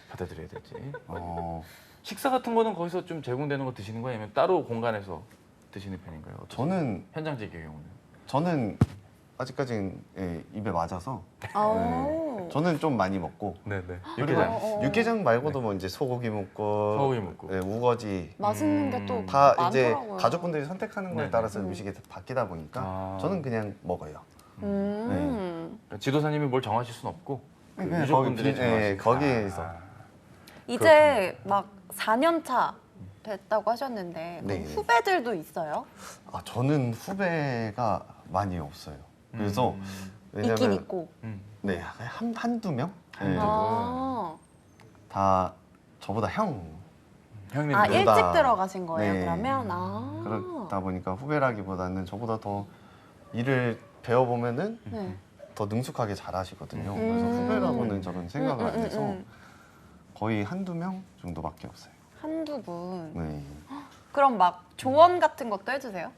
받아들여야 되지? 어, 식사 같은 거는 거기서 좀 제공되는 거 드시는 거예요? 아니면 따로 공간에서 드시는 편인가요? 어떠세요? 저는 현장직의 경우는 저는 아직까지는 입에 맞아서 저는 좀 많이 먹고 네네 그리고 육개장 육개장 말고도 뭐 이제 소고기 묵고 소고기 묵고. 우거지 맛있는 게 또 다 이제 많더라고요. 가족분들이 선택하는 거에 네네. 따라서 음식이 바뀌다 보니까 아. 저는 그냥 먹어요. 그러니까 지도사님이 뭘 정하실 수는 없고 그 그냥 유족분들이 거기, 예, 정하시는 거기에서. 이제 막 4년 차 됐다고 하셨는데 그럼 네. 후배들도 있어요? 저는 후배가 많이 없어요. 그래서 있긴 왜냐면 있고. 네, 한두 명? 네, 아, 다 저보다 형. 형님 아 네. 일찍 들어가신 거예요? 네. 그러면 아. 그렇다 보니까 후배라기보다는 저보다 더 일을 배워보면은 네. 더 능숙하게 잘하시거든요. 그래서 후배라고는 저는 생각을 안 해서 거의 한두 명 정도밖에 없어요. 한두 분. 네. 그럼 막 조언 같은 것도 해주세요?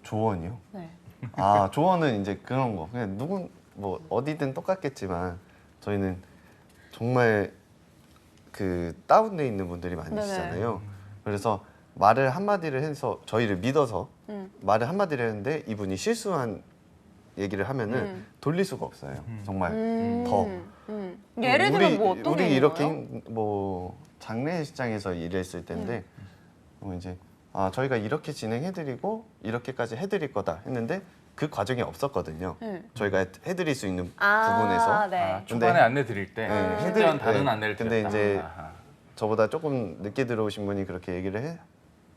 조언이요? 네. 조언은 이제 그런 거. 그냥 뭐 어디든 똑같겠지만 저희는 정말 그 다운돼 있는 분들이 많으시잖아요. 그래서 말을 한마디를 해서 저희를 믿어서 말을 한마디를 했는데 이분이 실수한 얘기를 하면은 돌릴 수가 없어요. 정말 더. 예를 들면 뭐 어떤 우리 게 이렇게 있는 뭐 장례식장에서 일했을 때인데 뭐 이제 저희가 이렇게 진행해드리고 이렇게까지 해드릴 거다 했는데 그 과정이 없었거든요. 저희가 해드릴 수 있는 부분에서. 네. 초반에 안내 드릴 때 실전 다른 안내를 근데 드렸다. 이제 아하. 저보다 조금 늦게 들어오신 분이 그렇게 얘기를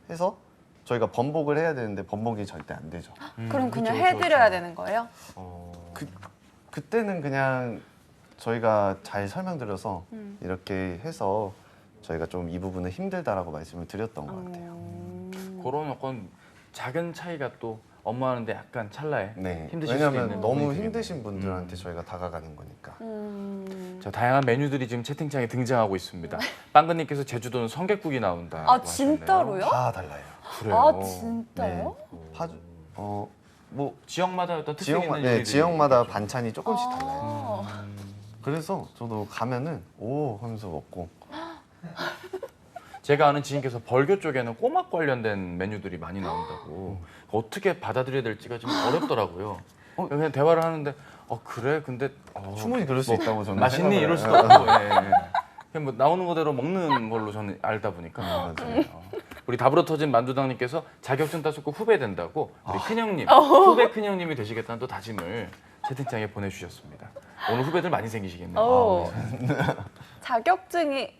해서 저희가 번복을 해야 되는데 번복이 절대 안 되죠. 그럼 그냥 그쵸, 해드려야 그쵸. 되는 거예요? 그때는 그냥 저희가 잘 설명드려서 이렇게 해서 저희가 좀 이 부분은 힘들다라고 말씀을 드렸던 것 같아요. 그런 약간 작은 차이가 또 업무하는데 약간 찰나에 네. 힘드실 수도 왜냐하면 있는 너무 부분이 되겠네요. 힘드신 분들한테 저희가 다가가는 거니까. 자, 다양한 메뉴들이 지금 채팅창에 등장하고 있습니다. 빵근님께서 제주도는 성게국이 나온다. 아 진짜로요? 다 달라요. 그래요. 아 진짜요? 파주 뭐 지역마다 어떤 특색 있는 요리들이 지역마다 있겠죠. 반찬이 조금씩 달라요. 그래서 저도 가면은 오 하면서 먹고. 제가 아는 지인께서 벌교 쪽에는 꼬막 관련된 메뉴들이 많이 나온다고 어떻게 받아들여야 될지가 좀 어렵더라고요. 그냥 대화를 하는데 그래 근데 충분히 그럴 수 있다고 저는 맛있니 생각을 이럴 수도 해요. 없고 그냥 뭐 나오는 거대로 먹는 걸로 저는 알다 보니까 우리 다부러 터진 만두당님께서 자격증 따셨고 후배 된다고 우리 큰형님 후배 큰형님이 되시겠다는 또 다짐을 채팅창에 보내주셨습니다. 오늘 후배들 많이 생기시겠네요. 자격증이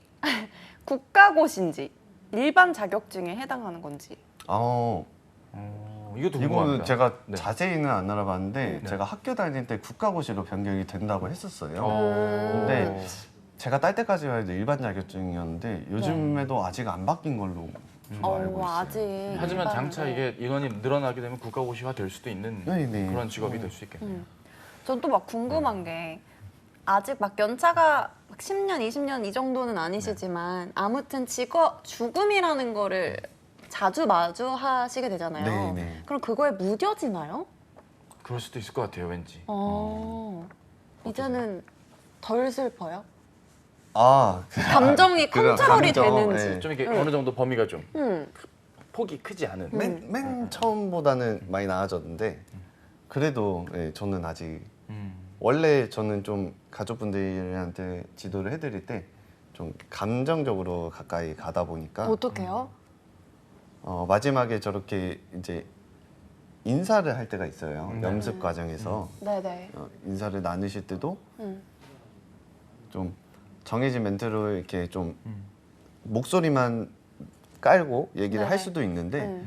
국가고시인지 일반 자격증에 해당하는 건지. 이것도 이거는 궁금합니다. 제가 네. 자세히는 안 알아봤는데 네. 제가 학교 다닐 때 국가고시로 변경이 된다고 했었어요. 근데 근데 제가 딸 때까지만 해도 일반 자격증이었는데 요즘에도 아직 안 바뀐 걸로 알고 있어요. 아직. 하지만 장차 일반인데. 이게 인원이 늘어나게 되면 국가고시화 될 수도 있는 네. 그런 직업이 될 수 있겠네요. 전 또 막 궁금한 게 아직 막 연차가 막 10년, 20년 이 정도는 아니시지만 아무튼 죽음이라는 거를 자주 마주하시게 되잖아요. 네. 그럼 그거에 무뎌지나요? 그럴 수도 있을 것 같아요, 왠지. 이제는 덜 슬퍼요? 감정이 그런 컨트롤이 감정, 되는지. 네. 좀 이렇게 어느 정도 범위가 좀 음. 폭이 크지 않은. 맨 처음보다는 많이 나아졌는데 그래도 저는 아직 원래 저는 좀 가족분들한테 지도를 해드릴 때 좀 감정적으로 가까이 가다 보니까 어떡해요? 마지막에 저렇게 이제 인사를 할 때가 있어요. 연습 과정에서 네네. 인사를 나누실 때도 음. 좀 정해진 멘트로 이렇게 좀 목소리만 깔고 얘기를 네. 할 수도 있는데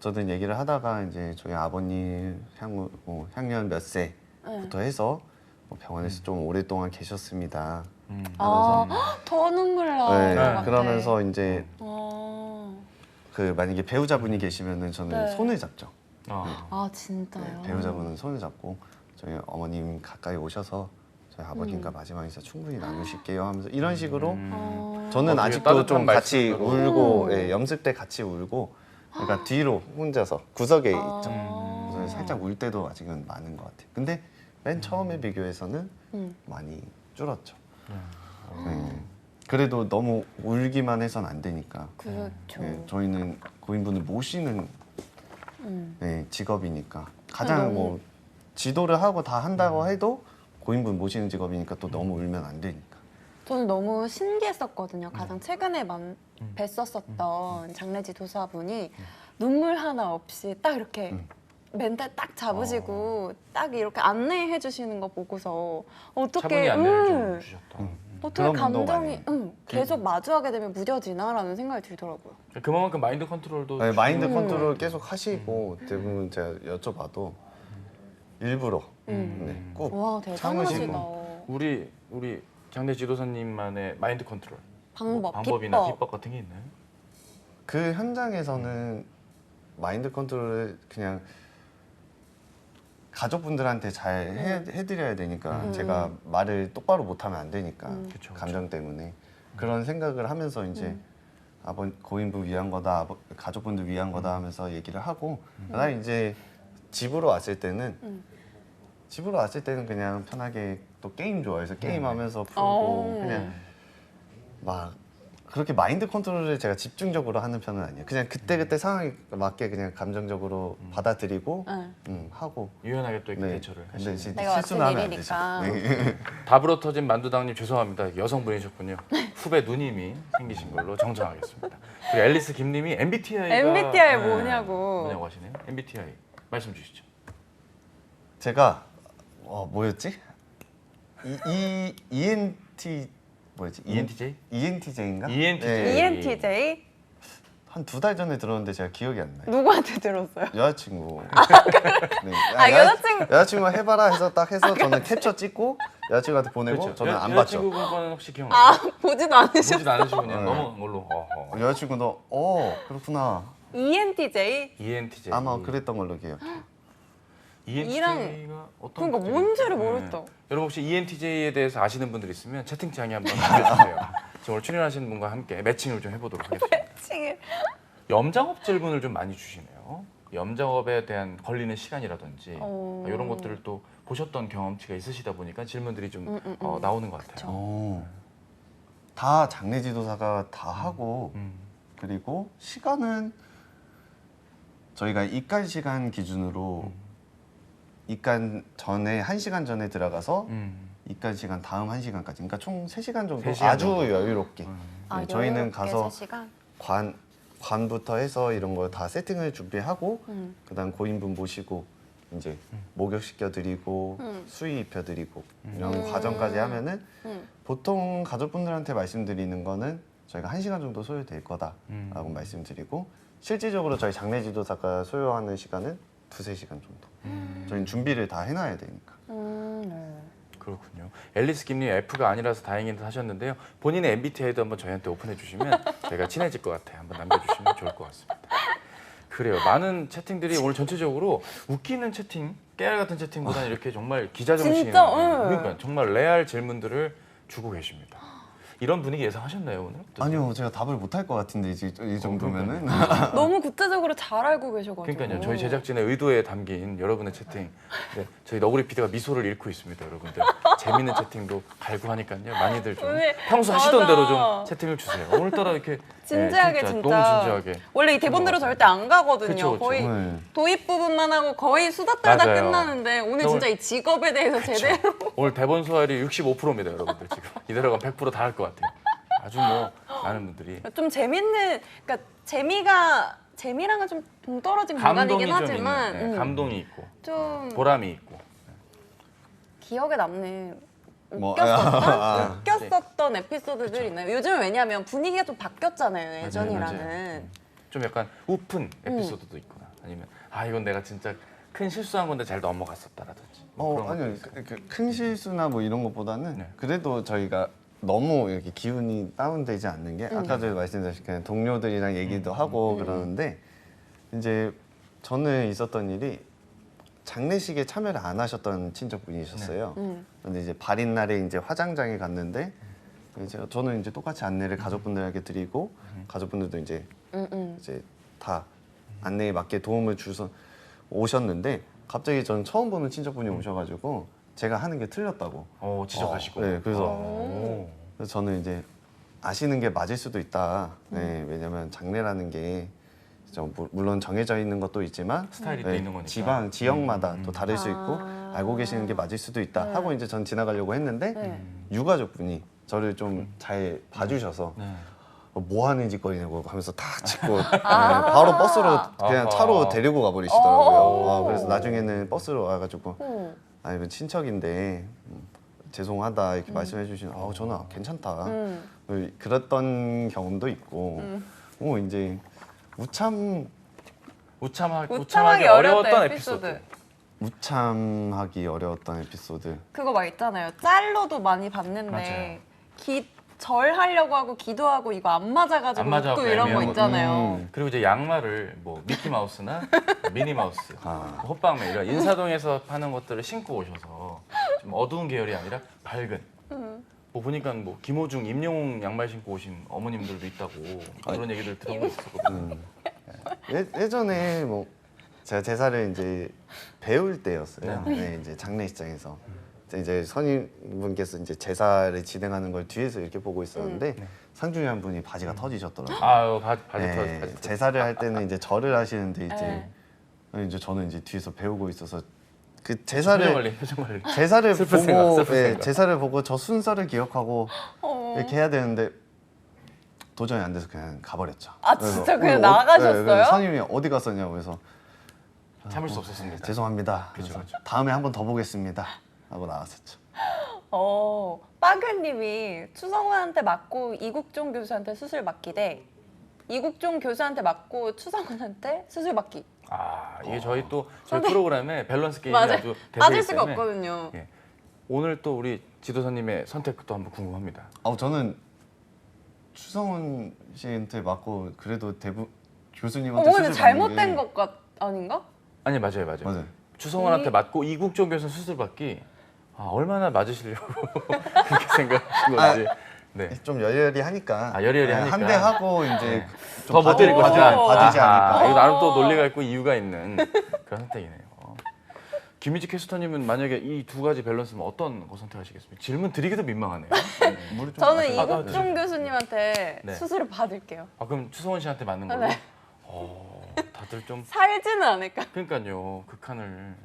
저는 얘기를 하다가 이제 저희 아버님 향년 몇 세부터 해서 뭐 병원에서 좀 오랫동안 계셨습니다. 더 눈물 나. 네, 것 같아. 그러면서 이제 어. 그 만약에 배우자분이 계시면은 저는 네. 손을 잡죠. 진짜요? 배우자분은 손을 잡고 저희 어머님 가까이 오셔서 저희 아버님과 마지막 인사 충분히 나누실게요 하면서 이런 식으로 저는 되게 아직도 따뜻한 좀 같이 말씀으로. 울고 연습 때 같이 울고 그러니까 뒤로 혼자서 구석에 있죠. 그래서 살짝 울 때도 아직은 많은 것 같아요. 근데 맨 처음에 비교해서는 많이 줄었죠. 네. 그래도 너무 울기만 해선 안 되니까. 그렇죠. 저희는 고인분을 모시는 직업이니까 가장 뭐 지도를 하고 다 한다고 해도 고인분 모시는 직업이니까 또 너무 울면 안 되니까. 저는 너무 신기했었거든요. 가장 최근에 뵀었었던 장례지도사분이 눈물 하나 없이 딱 이렇게 멘탈 딱 잡으시고 딱 이렇게 안내해 주시는 거 보고서 어떻게 차분히 안내를 좀 주셨다. 어떻게 그런 분도 감정이 많이 계속 마주하게 되면 무뎌지나라는 생각이 들더라고요. 그만큼 마인드 컨트롤도 네, 마인드 중요한 컨트롤 계속 하시고 대부분 제가 여쭤봐도 일부러 꼭 와 대단하시다. 참으시고. 우리 장례 지도사님만의 마인드 컨트롤 비법. 방법이나 비법 같은 게 있나요? 그 현장에서는 마인드 컨트롤을 그냥 가족분들한테 잘 해드려야 되니까 제가 말을 똑바로 못하면 안 되니까 그쵸. 감정 때문에 그런 생각을 하면서 이제 고인분 위한 거다 가족분들 위한 거다 하면서 얘기를 하고 그다음에 이제 집으로 왔을 때는 그냥 편하게 또 게임 좋아해서 게임하면서 풀고 그냥 막 그렇게 마인드 컨트롤을 제가 집중적으로 하는 편은 아니에요. 그냥 그때 상황에 맞게 그냥 감정적으로 받아들이고 하고. 유연하게 또 이렇게 네. 대처를 근데 하시는. 이제 내가 실수는 맡은 하면 안 되죠. 일이니까. 네. 답으로 터진 만두당님 죄송합니다. 여성분이셨군요. 후배 누님이 생기신 걸로 정정하겠습니다. 그리고 앨리스 김님이 MBTI가 MBTI 뭐냐고. 뭐냐고 하시네요. MBTI 말씀 주시죠. 제가 뭐였지? ENT 뭐였지? ENTJ? ENTJ인가? ENTJ. ENTJ 한 2달 전에 들었는데 제가 기억이 안 나요. 누구한테 들었어요? 여자친구. 네. 여자친구가 해봐라 해서 딱 해서 저는 캡처 찍고 여자친구한테 보내고 그렇죠. 저는 안 여자친구 봤죠. 건 혹시 기억나요? 보지도 않으셨어. 보지도 않으시고 그냥 네. 넘어간 걸로. 여자친구도 그렇구나. ENTJ? ENTJ. 아마 그랬던 걸로 기억해요. ENTJ가 어떤? 그러니까 뭔지를 것들이- 모르겠다. 여러분 혹시 ENTJ에 대해서 아시는 분들 있으면 채팅창에 한번 남겨주세요. 지금 오늘 출연하시는 분과 함께 매칭을 좀 해보도록 하겠습니다. 칭을. 염장업 질문을 좀 많이 주시네요. 염장업에 대한 걸리는 시간이라든지 이런 것들을 또 보셨던 경험치가 있으시다 보니까 질문들이 좀 나오는 것 같아요. 다 장례지도사가 다 하고 그리고 시간은 저희가 입간 시간 기준으로 입간 전에 1시간 전에 들어가서 입간 시간 다음 1시간까지 그러니까 총 3시간 정도 3시간 아주 정도. 여유롭게 네, 저희는 가서 3시간? 관부터 해서 이런 거 다 세팅을 준비하고 그다음 고인분 모시고 이제 목욕시켜 드리고 수의 입혀 드리고 이런 과정까지 하면은 보통 가족분들한테 말씀드리는 거는 저희가 1시간 정도 소요될 거다라고 말씀드리고 실질적으로 저희 장례지도사가 소요하는 시간은 2-3시간 정도. 저희는 준비를 다 해놔야 되니까. 그렇군요. 앨리스 김님 F가 아니라서 다행이다 하셨는데요. 본인의 MBTI도 한번 저희한테 오픈해 주시면 저희가 친해질 것 같아요. 한번 남겨주시면 좋을 것 같습니다. 그래요. 많은 채팅들이 오늘 전체적으로 웃기는 채팅, 깨알 같은 채팅보다는 이렇게 정말 기자 정신이 진짜, 그러니까 정말 레알 질문들을 주고 계십니다. 이런 분위기 예상하셨나요 오늘? 어떠세요? 아니요, 제가 답을 못 할 것 같은데 이 정도면은. 너무 구체적으로 잘 알고 계셔가지고. 그러니까요. 저희 제작진의 의도에 담긴 여러분의 채팅. 네, 저희 너구리 PD가 미소를 잃고 있습니다, 여러분들. 재밌는 채팅도 갈고 하니까요. 많이들 좀 오늘 평소 하시던 맞아. 대로 좀 채팅을 주세요. 오늘따라 이렇게 진지하게 네, 진짜. 너무 진지하게. 원래 이 대본대로 절대 안 가거든요. 그쵸, 그쵸. 거의 네. 도입 부분만 하고 거의 수다 떨다 맞아요. 끝나는데 오늘 진짜 이 직업에 대해서 제대로. 오늘 대본 소화율이 65%입니다, 여러분들 지금. 이대로 가면 100% 다 할 것 같아요. 아주 뭐 많은 분들이 좀 재밌는, 그러니까 재미랑은 좀 동떨어진 감동이 공간이긴 좀 하지만 있는, 네, 감동이 있고 좀 보람이 있고. 기억에 남는 뭐, 웃겼었던 에피소드들 있나요? 요즘은 왜냐하면 분위기가 좀 바뀌었잖아요, 예전이랑은. 맞아요. 좀 약간 우픈 에피소드도 있거나 아니면 아 이건 내가 진짜 큰 실수한 건데 잘 넘어갔었다라든지. 뭐 그런 아니요, 것도 있어요. 큰 실수나 뭐 이런 것보다는 네. 그래도 저희가 너무 이렇게 기운이 다운되지 않는 게 아까도 말씀드렸듯이 그냥 동료들이랑 얘기도 하고 그러는데 이제 저는 있었던 일이 장례식에 참여를 안 하셨던 친척분이셨어요. 근데 이제 발인 날에 이제 화장장에 갔는데 저는 이제 똑같이 안내를 가족분들에게 드리고 가족분들도 이제 다 안내에 맞게 도움을 주서 오셨는데 갑자기 저는 처음 보는 친척분이 오셔가지고 제가 하는 게 틀렸다고. 지적하시고. 네, 그래서 오. 저는 이제 아시는 게 맞을 수도 있다. 네, 왜냐면 장례라는 게 물론 정해져 있는 것도 있지만 스타일이 또 있는 거니까. 지방 지역마다 또 다를 수 있고 알고 계시는 게 맞을 수도 있다 네. 하고 이제 전 지나가려고 했는데 네. 유가족분이 저를 좀 잘 봐주셔서 네. 뭐 하는 짓거리냐고 하면서 다 짚고 네, 바로 버스로 그냥 아하. 차로 데리고 가버리시더라고요. 오. 그래서 나중에는 버스로 와가지고 음. 아 이건 친척인데 죄송하다 이렇게 말씀해 주시면 저는 괜찮다. 그랬던 경험도 있고 이제 우참하기 어려웠던 에피소드. 무참하기 어려웠던 에피소드. 그거 막 있잖아요. 짤로도 많이 봤는데 맞아요. 절하려고 하고 기도하고 이거 안 맞아가지고 안 맞아갖고 웃고 이런 거 애매한 있잖아요. 그리고 이제 양말을 뭐 미키 마우스나 미니 마우스, 아. 호빵맨 이런 인사동에서 파는 것들을 신고 오셔서 좀 어두운 계열이 아니라 밝은. 뭐 보니까 뭐 김호중, 임영웅 양말 신고 오신 어머님들도 있다고 그런 얘기를 들어본 적 있었거든요. 예전에 뭐 제가 제사를 이제 배울 때였어요. 네, 이제 장례식장에서 이제 선임분께서 이제 제사를 진행하는 걸 뒤에서 이렇게 보고 있었는데 상중에 한 분이 바지가 터지셨더라고요. 아유 바지 네, 터지. 제사를 할 때는 이제 절을 하시는데 네. 이제 저는 이제 뒤에서 배우고 있어서 그 표정 제사를 관리. 제사를 슬픈 보고 생각, 슬픈 예, 생각. 제사를 보고 저 순서를 기억하고 이렇게 해야 되는데 도저히 안 돼서 그냥 가버렸죠. 아, 그래서 진짜 그냥 오늘 나가셨어요? 그래서 선임이 어디 갔었냐고 해서 참을 수 없었습니다. 죄송합니다. 그죠, 그래서 그죠. 다음에 한 번 더 보겠습니다 하고 나왔었죠. 빠글님이 추성훈한테 맞고 이국종 교수한테 수술 받기 대 이국종 교수한테 맞고 추성훈한테 수술 받기. 아 이게 저희 또 저희 프로그램에 밸런스 게임이 맞아요. 아주 빠질 대세이기 수가 때문에 없거든요. 예. 오늘 또 우리 지도사님의 선택도 한번 궁금합니다. 저는 추성훈 씨한테 맞고 그래도 교수님한테 뭔가 수술 잘못된 받는 게 것 아닌가? 아니 맞아요. 맞아요. 추성훈한테 맞고 이국종 교수 수술 받기 얼마나 맞으시려고 그렇게 생각하신 건지. 네. 좀 열렬히 하니까 열렬히 하니까. 한 대 하고 이제 더 못 때릴 것이다. 봐주지 않을까. 이거 나름 또 논리가 있고 이유가 있는 그런 선택이네요. 김희지 캐스터님은 만약에 이 두 가지 밸런스면 어떤 거 선택하시겠습니까? 질문 드리기도 민망하네요. 물을 좀 저는 마셔. 이국종 교수님한테 네. 수술을 받을게요. 그럼 추성훈 씨한테 맞는 걸로? 네. 다들 좀 살지는 않을까? 그러니까요. 극한을.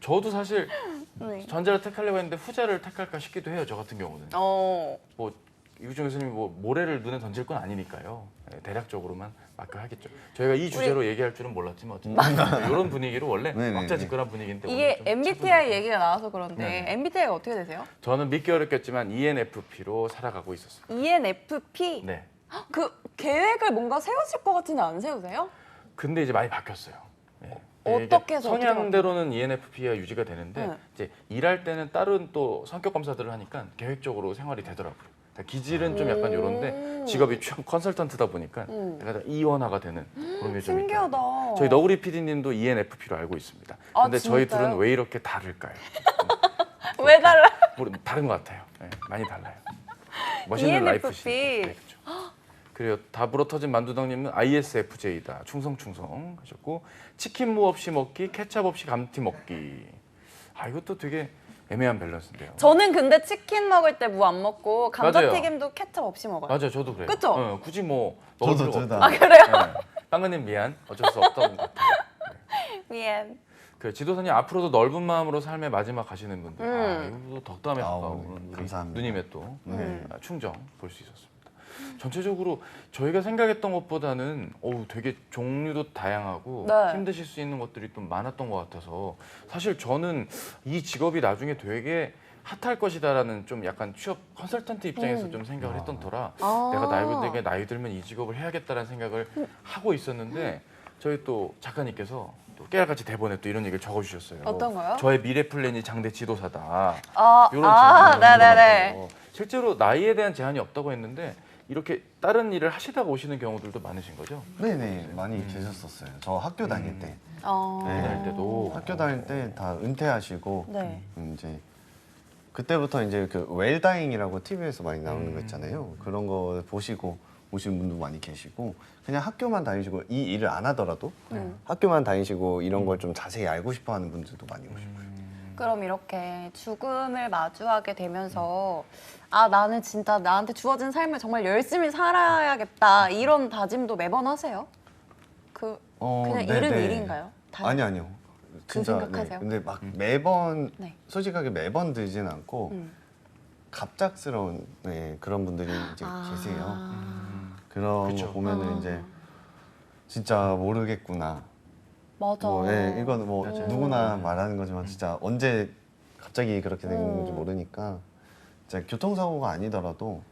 저도 사실 네. 전자를 택하려고 했는데 후자를 택할까 싶기도 해요. 저 같은 경우는. 뭐 이국종 교수님이 모래를 눈에 던질 건 아니니까요. 네, 대략적으로만 맡겨야겠죠. 저희가 이 주제로 얘기할 줄은 몰랐지만 어쨌든 이런 분위기로 원래 네네네. 왁자지껄한 분위기인데 이게 오늘 좀 MBTI 차분하게. 얘기가 나와서 그런데 네네. MBTI가 어떻게 되세요? 저는 믿기 어렵겠지만 ENFP로 살아가고 있었습니다. ENFP? 네. 그 계획을 뭔가 세우실 것 같은데 안 세우세요? 근데 이제 많이 바뀌었어요. 네. 어떻게 해서 어떻게 성향대로는 ENFP가 유지가 되는데 네. 이제 일할 때는 다른 또 성격 검사들을 하니까 계획적으로 생활이 되더라고요. 그러니까 기질은 좀 약간 이런데 직업이 취업 컨설턴트다 보니까 약간 이원화가 되는 그런 게 좀 있다. 신기하다. 저희 너구리 PD님도 ENFP로 알고 있습니다. 아, 근데 저희 진짜요? 둘은 왜 이렇게 다를까요? 왜 달라? 다른 것 같아요. 네, 많이 달라요. 멋있는 라이프시니까. ENFP. 네, 그렇죠. 그리고 다불어 터진 만두당님은 ISFJ다. 충성충성 하셨고 치킨 무 없이 먹기, 케찹 없이 감튀 먹기. 아 이것도 되게 애매한 밸런스인데요. 저는 근데 치킨 먹을 때 무 안 먹고 맞아요. 감자튀김도 케첩 없이 먹어요. 맞아요, 저도 그래요. 그쵸? 어, 굳이 뭐 먹을 저도 필요가 둘 없다. 다. 아 그래요? 네. 빵은님 미안. 어쩔 수 없다고 같아요. 미안. 그 지도사님 앞으로도 넓은 마음으로 삶의 마지막 가시는 분들. 이거 덕담에 아우, 가까운 우리 감사합니다. 누님의 또 네. 충정 볼 수 있었습니다. 전체적으로 저희가 생각했던 것보다는 되게 종류도 다양하고 네. 힘드실 수 있는 것들이 좀 많았던 것 같아서 사실 저는 이 직업이 나중에 되게 핫할 것이다라는 좀 약간 취업 컨설턴트 입장에서 좀 생각을 했던 터라 아. 내가 나이 들면 이 직업을 해야겠다라는 생각을 하고 있었는데 저희 또 작가님께서 또 깨알같이 대본에 또 이런 얘기를 적어주셨어요. 어떤 거요? 저의 미래 플랜이 장대 지도사다. 아, 이런 네네네. 질문을 실제로 나이에 대한 제한이 없다고 했는데 이렇게 다른 일을 하시다가 오시는 경우들도 많으신 거죠? 네네 많이 계셨었어요. 저 학교 다닐 때. 학교 다닐 때도 학교 다닐 때 다 은퇴하시고 네. 이제 그때부터 이제 그 웰다잉이라고 TV에서 많이 나오는 거 있잖아요. 그런 거 보시고 오시는 분도 많이 계시고 그냥 학교만 다니시고 이 일을 안 하더라도 학교만 다니시고 이런 걸 좀 자세히 알고 싶어하는 분들도 많이 오시고. 그럼 이렇게 죽음을 마주하게 되면서 아 나는 진짜 나한테 주어진 삶을 정말 열심히 살아야겠다 이런 다짐도 매번 하세요? 그냥 일은 네네. 일인가요? 아니요. 그 진짜 생각하세요? 근데 막 매번 네. 솔직하게 매번 들진 않고 갑작스러운 그런 분들이 이제 계세요. 그런 그쵸. 거 보면은 이제 진짜 모르겠구나. 맞아. 이거는 뭐 맞아요. 누구나 말하는 거지만 진짜 언제 갑자기 그렇게 된 건지 모르니까 진짜 교통사고가 아니더라도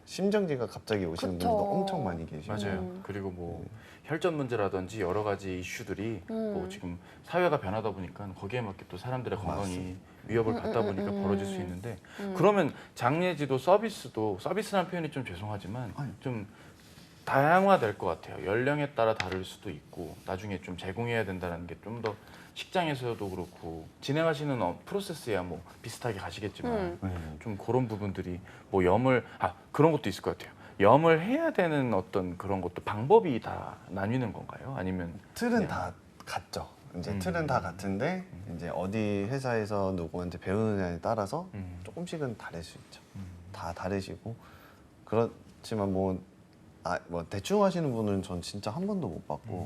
심정지가 갑자기 오시는 그쵸. 분들도 엄청 많이 계시고. 맞아요. 그리고 뭐 혈전 문제라든지 여러 가지 이슈들이 뭐 지금 사회가 변하다 보니까 거기에 맞게 또 사람들의 건강이 위협을 받다 보니까 벌어질 수 있는데 그러면 장례지도 서비스라는 표현이 좀 죄송하지만 좀 다양화될 것 같아요. 연령에 따라 다를 수도 있고 나중에 좀 제공해야 된다는 게 좀 더 직장에서도 그렇고 진행하시는 프로세스야 뭐 비슷하게 가시겠지만 좀 그런 부분들이 뭐 그런 것도 있을 것 같아요. 염을 해야 되는 어떤 그런 것도 방법이 다 나뉘는 건가요? 아니면 틀은 다 같죠. 이제 틀은 다 같은데 이제 어디 회사에서 누구한테 배우느냐에 따라서 조금씩은 다를 수 있죠. 다 다르시고 그렇지만 뭐 대충 하시는 분은 전 진짜 한 번도 못 봤고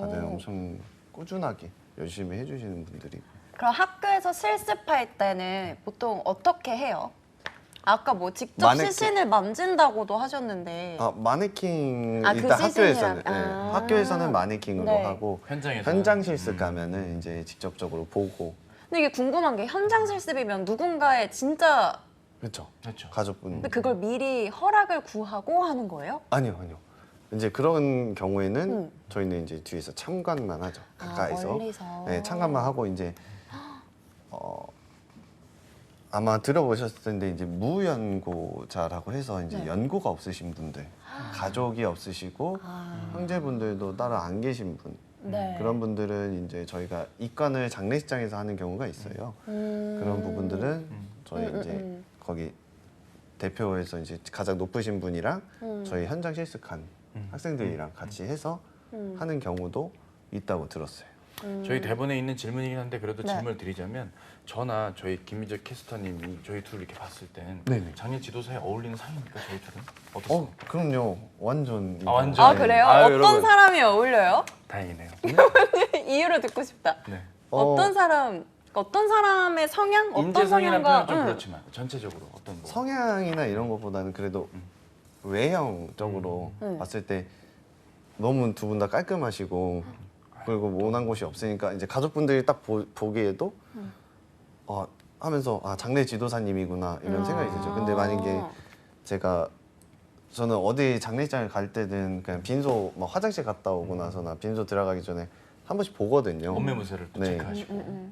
다들 엄청 꾸준하게 열심히 해주시는 분들이. 그럼 학교에서 실습할 때는 보통 어떻게 해요? 아까 뭐 직접 마네킹. 시신을 만진다고도 하셨는데 마네킹 그 일단 학교에서는 시신이랑. 학교에서는 마네킹으로 네. 하고 현장에서 현장 실습 가면은 이제 직접적으로 보고. 근데 이게 궁금한 게 현장 실습이면 누군가의 진짜 그렇죠. 그렇죠. 가족분. 근데 그걸 미리 허락을 구하고 하는 거예요? 아니요. 이제 그런 경우에는 저희는 이제 뒤에서 참관만 하죠. 가까이서. 멀리서. 네, 참관만 하고 이제 아마 들어보셨을 텐데 이제 무연고자라고 해서 이제 네. 연고가 없으신 분들, 가족이 없으시고 형제분들도 따로 안 계신 분. 네. 그런 분들은 이제 저희가 입관을 장례식장에서 하는 경우가 있어요. 그런 부분들은 저희 이제 거기 대표에서 이제 가장 높으신 분이랑 저희 현장 실습한 학생들이랑 같이 해서 하는 경우도 있다고 들었어요. 저희 대본에 있는 질문이긴 한데 그래도 네. 질문을 드리자면 저나 저희 김민재 캐스터님이 저희 둘 이렇게 봤을 땐 네네. 장례 지도사에 어울리는 사이입니까 저희 둘은? 어떻습니까? 그럼요. 완전. 완전. 아 그래요? 아유, 어떤 여러분. 사람이 어울려요? 다행이네요. 이유를 듣고 싶다. 네. 어떤 사람의 성향? 어떤 인재성이라는 성향과 표현 좀 그렇지만 전체적으로 어떤 뭐 성향이나 이런 것보다는 그래도 외형적으로 봤을 때 너무 두 분 다 깔끔하시고 그리고 모난 곳이 없으니까 이제 가족분들이 딱 보기에도 하면서 장례 지도사님이구나 이런 생각이 들죠. 근데 만약에 저는 어디 장례식장을 갈 때든 그냥 빈소 뭐 화장실 갔다 오고 나서나 빈소 들어가기 전에 한 번씩 보거든요. 원매무새를 또 네. 체크하시고.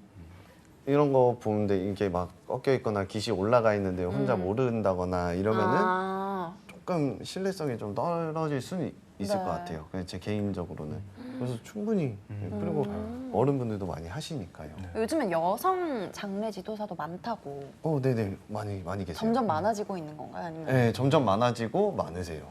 이런 거 보는데 이게 막 꺾여 있거나 깃이 올라가 있는데 혼자 모른다거나 이러면은 아, 조금 신뢰성이 좀 떨어질 수는 있을 네. 것 같아요. 그냥 제 개인적으로는. 그래서 충분히 그리고 어른분들도 많이 하시니까요. 요즘엔 여성 장례 지도사도 많다고. 네네 많이 계세요. 점점 많아지고 있는 건가요? 아니면? 네, 점점 많아지고 많으세요.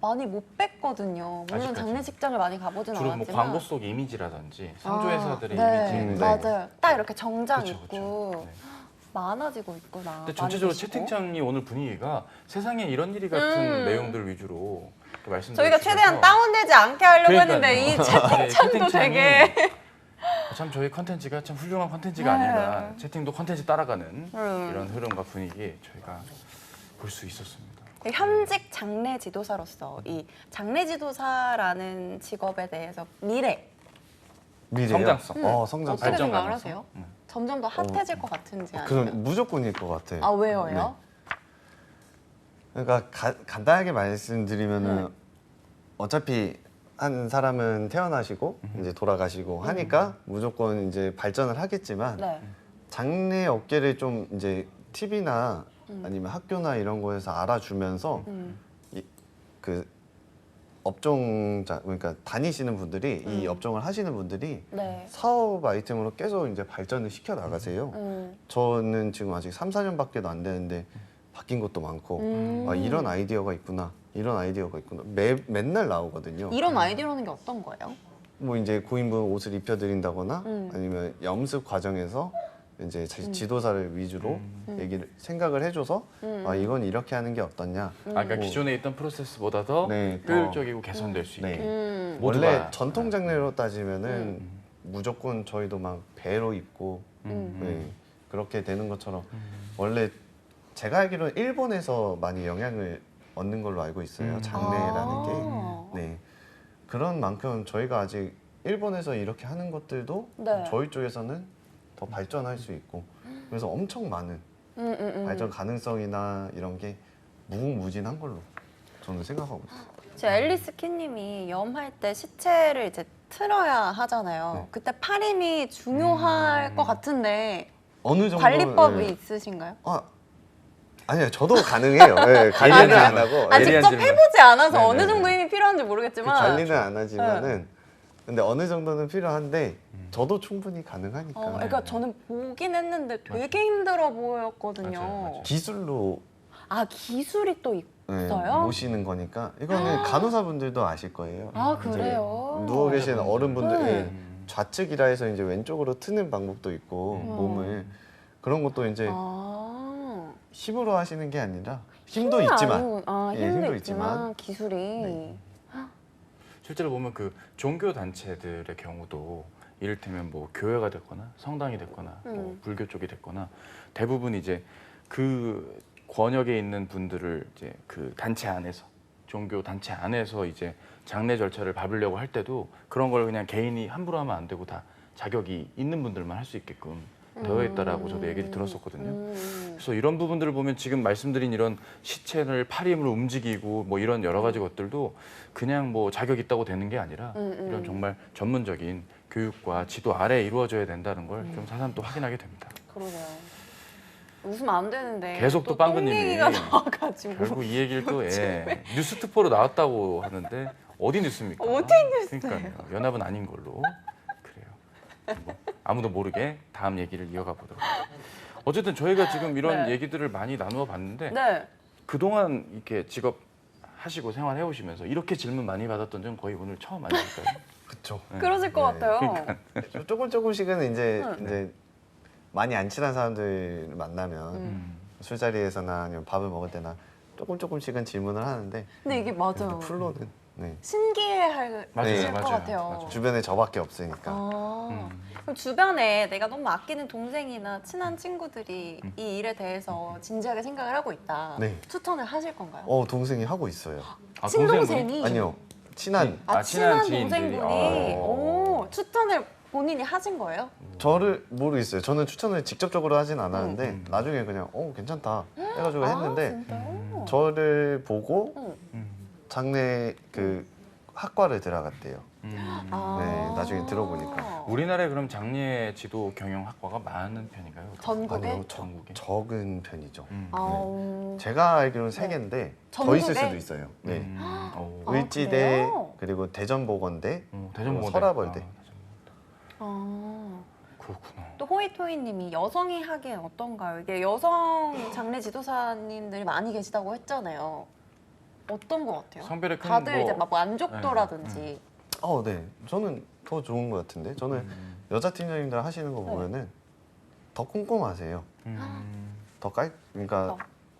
많이 못 뵀거든요. 물론 아직까지. 장례식장을 많이 가보진 주로 뭐 않았지만. 광고 속 이미지라든지 상조회사들의 네, 이미지. 네. 맞아요. 딱 이렇게 정장 그쵸, 입고 그쵸. 네. 많아지고 있구나. 근데 전체적으로 많이 계시고. 채팅창이 오늘 분위기가 세상에 이런 일이 같은 내용들 위주로 이렇게 말씀드리고 저희가 최대한 다운되지 않게 하려고 했는데 이 채팅창도 되게 참 저희 컨텐츠가 참 훌륭한 컨텐츠가 네. 아닌가. 채팅도 컨텐츠 따라가는 이런 흐름과 분위기 저희가 볼 수 있었습니다. 현직 장례 지도사로서 이 장례 지도사라는 직업에 대해서 미래요. 성장성. 성장성. 어떻게 발전 생각을 가능성. 하세요? 점점 더 핫해질 것 같은지 아니면? 그럼 무조건일 것 같아요. 아 왜요? 그러니까 간단하게 말씀드리면은 어차피 한 사람은 태어나시고 이제 돌아가시고 하니까 무조건 이제 발전을 하겠지만 네. 장례 업계를 좀 이제 TV나 아니면 학교나 이런 거에서 알아주면서 그 업종자 그러니까 다니시는 분들이 이 업종을 하시는 분들이 네. 사업 아이템으로 계속 이제 발전을 시켜 나가세요. 저는 지금 아직 3, 4년밖에 안 되는데 바뀐 것도 많고 아, 이런 아이디어가 있구나. 이런 아이디어가 있구나. 맨날 나오거든요. 이런 아이디어라는 게 어떤 거예요? 뭐 이제 고인분 옷을 입혀드린다거나 아니면 염습 과정에서 이제 지도사를 위주로 생각을 해줘서 아 이건 이렇게 하는 게 어떻냐. 그러니까 기존에 있던 프로세스보다 더 네, 효율적이고 개선될 수 있게. 네. 모두가 원래 전통 장례로 따지면은 무조건 저희도 막 배로 입고 네, 그렇게 되는 것처럼 원래 제가 알기로는 일본에서 많이 영향을 얻는 걸로 알고 있어요. 장례라는 게. 네. 그런 만큼 저희가 아직 일본에서 이렇게 하는 것들도 네. 저희 쪽에서는 더 발전할 수 있고 그래서 엄청 많은 발전 가능성이나 이런 게 무궁무진한 걸로 저는 생각하고 있어요. 제 앨리스 키님이 염할 때 시체를 이제 틀어야 하잖아요. 네. 그때 팔힘이 중요할 것 같은데 어느 정도 관리법이 있으신가요? 아니요, 저도 가능해요. 네, 관리는 안 하고 아, 예리한 직접 질문. 해보지 않아서 네네네. 어느 정도 힘이 필요한지 모르겠지만 관리는 안 하지만은 근데 어느 정도는 필요한데 저도 충분히 가능하니까 그러니까 저는 보긴 했는데 되게 힘들어 보였거든요. 맞아요. 기술로 아 기술이 또 네, 있어요? 모시는 거니까 이거는 간호사분들도 아실 거예요. 아 이제 그래요? 누워 계신 어른분들 네. 좌측이라 해서 이제 왼쪽으로 트는 방법도 있고 몸을 그런 것도 이제 아, 힘으로 하시는 게 아니라 힘도 힘이 있지만 아니고, 예, 힘도 있지만 기술이 네. 실제로 보면 그 종교 단체들의 경우도 이를테면 뭐 교회가 됐거나 성당이 됐거나 뭐 불교 쪽이 됐거나 대부분 이제 그 권역에 있는 분들을 이제 그 단체 안에서 종교 단체 안에서 이제 장례 절차를 밟으려고 할 때도 그런 걸 그냥 개인이 함부로 하면 안 되고 다 자격이 있는 분들만 할 수 있게끔 되어 있다라고 저도 얘기를 들었었거든요. 그래서 이런 부분들을 보면 지금 말씀드린 이런 시체를 팔힘으로 움직이고 뭐 이런 여러 가지 것들도 그냥 뭐 자격 있다고 되는 게 아니라 이런 정말 전문적인 교육과 지도 아래에 이루어져야 된다는 걸 좀 사람 또 확인하게 됩니다. 그러네요. 웃으면 안 되는데 계속 또 빵그님이 얘기가 나와가지고 결국 이 얘기를 또 뉴스투포로 나왔다고 하는데 어디 뉴스입니까? 어디 뉴스예요? 그러니까요. 연합은 아닌 걸로 그래요. 뭐 아무도 모르게 다음 얘기를 이어가 보도록 하겠습니다. 어쨌든 저희가 지금 이런 네. 얘기들을 많이 나누어 봤는데 네. 그동안 이렇게 직업 하시고 생활해 오시면서 이렇게 질문 많이 받았던 점 거의 오늘 처음 아닐까요? 그쵸. 그러실 것 네. 같아요. 조금씩은 이제 많이 안 친한 사람들 만나면 술자리에서나 아니면 밥을 먹을 때나 조금씩은 질문을 하는데 근데 이게 맞아요. 풀로는 네. 신기해할 맞아요, 것 맞아요, 같아요. 맞아요. 주변에 저밖에 없으니까 그럼 주변에 내가 너무 아끼는 동생이나 친한 친구들이 이 일에 대해서 진지하게 생각을 하고 있다. 네. 추천을 하실 건가요? 동생이 하고 있어요. 아, 친동생이? 아니요, 친한 친한 지인들이. 동생분이 오, 추천을 본인이 하신 거예요? 저를 모르겠어요. 저는 추천을 직접적으로 하진 않았는데 나중에 그냥 괜찮다 해가지고 했는데 진짜요? 저를 보고 음. 장례 그 학과를 들어갔대요. 네, 나중에 들어보니까. 우리나라에 그럼 장례 지도 경영 학과가 많은 편인가요? 전국에? 아니요, 전국에? 적은 편이죠. 아, 제가 알기로는 세 개인데 더 전국에? 있을 수도 있어요. 네. 오. 아, 의지대 그래요? 그리고 대전보건대 대전보건대. 서라벌대. 그렇구나. 또 호이토이님이 여성이 하기엔 어떤가요? 이게 여성 장례 지도사님들이 많이 계시다고 했잖아요. 어떤 것 같아요? 성별의 큰 다들 뭐- 이제 막 만족도라든지. 네. 저는 더 좋은 것 같은데. 저는 여자 팀장님들 하시는 거 보면은 더 꼼꼼하세요. 그러니까 어.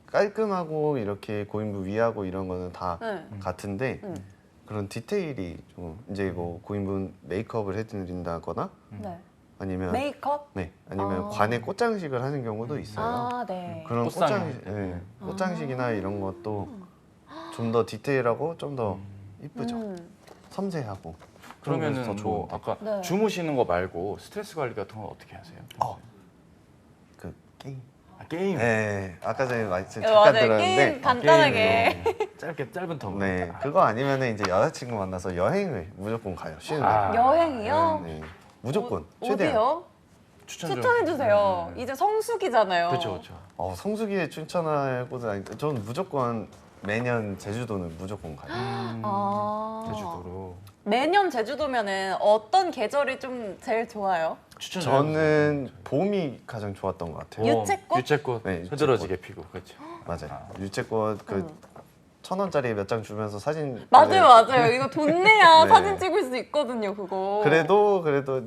깔끔하고 이렇게 고인부 위하고 이런 거는 다 네. 같은데 그런 디테일이 좀 이제 뭐 고인분 메이크업을 해드린다거나 네. 아니면 메이크업? 아니면 아. 관에 꽃장식을 하는 경우도 있어요. 아, 네. 그런 꽃상을 꽃장식, 할 때. 네, 꽃장식이나 이런 것도 좀 더 디테일하고 좀 더 이쁘죠. 섬세하고. 그런 거에서 그러면은 더 뭐 좋은데. 아까 네. 주무시는 거 말고 스트레스 관리 같은 건 어떻게 하세요? 그 게임. 게임. 네, 아까 전에 말씀 네, 잠깐 맞아요. 들었는데 게임 간단하게. 게임으로 짧은 텀. 네, 그거 아니면은 이제 여자친구 만나서 여행을 무조건 가요. 쉬는 날. 여행이요? 네, 무조건 어, 최대한. 어디요? 추천 좀. 추천해주세요. 이제 성수기잖아요. 그렇죠. 성수기에 추천할 곳은 아닌데 저는 무조건 매년 제주도는 무조건 가요. 아. 제주도로. 매년 제주도면은 어떤 계절이 좀 제일 좋아요? 추천. 저는 봄이 가장 좋았던 것 같아요. 유채꽃? 유채꽃. 네, 서들어지게 피고. 그렇죠. 맞아요. 유채꽃 그 1,000원짜리 몇 장 주면서 사진. 맞아요. 이거 돈 내야 네. 사진 찍을 수 있거든요, 그거. 그래도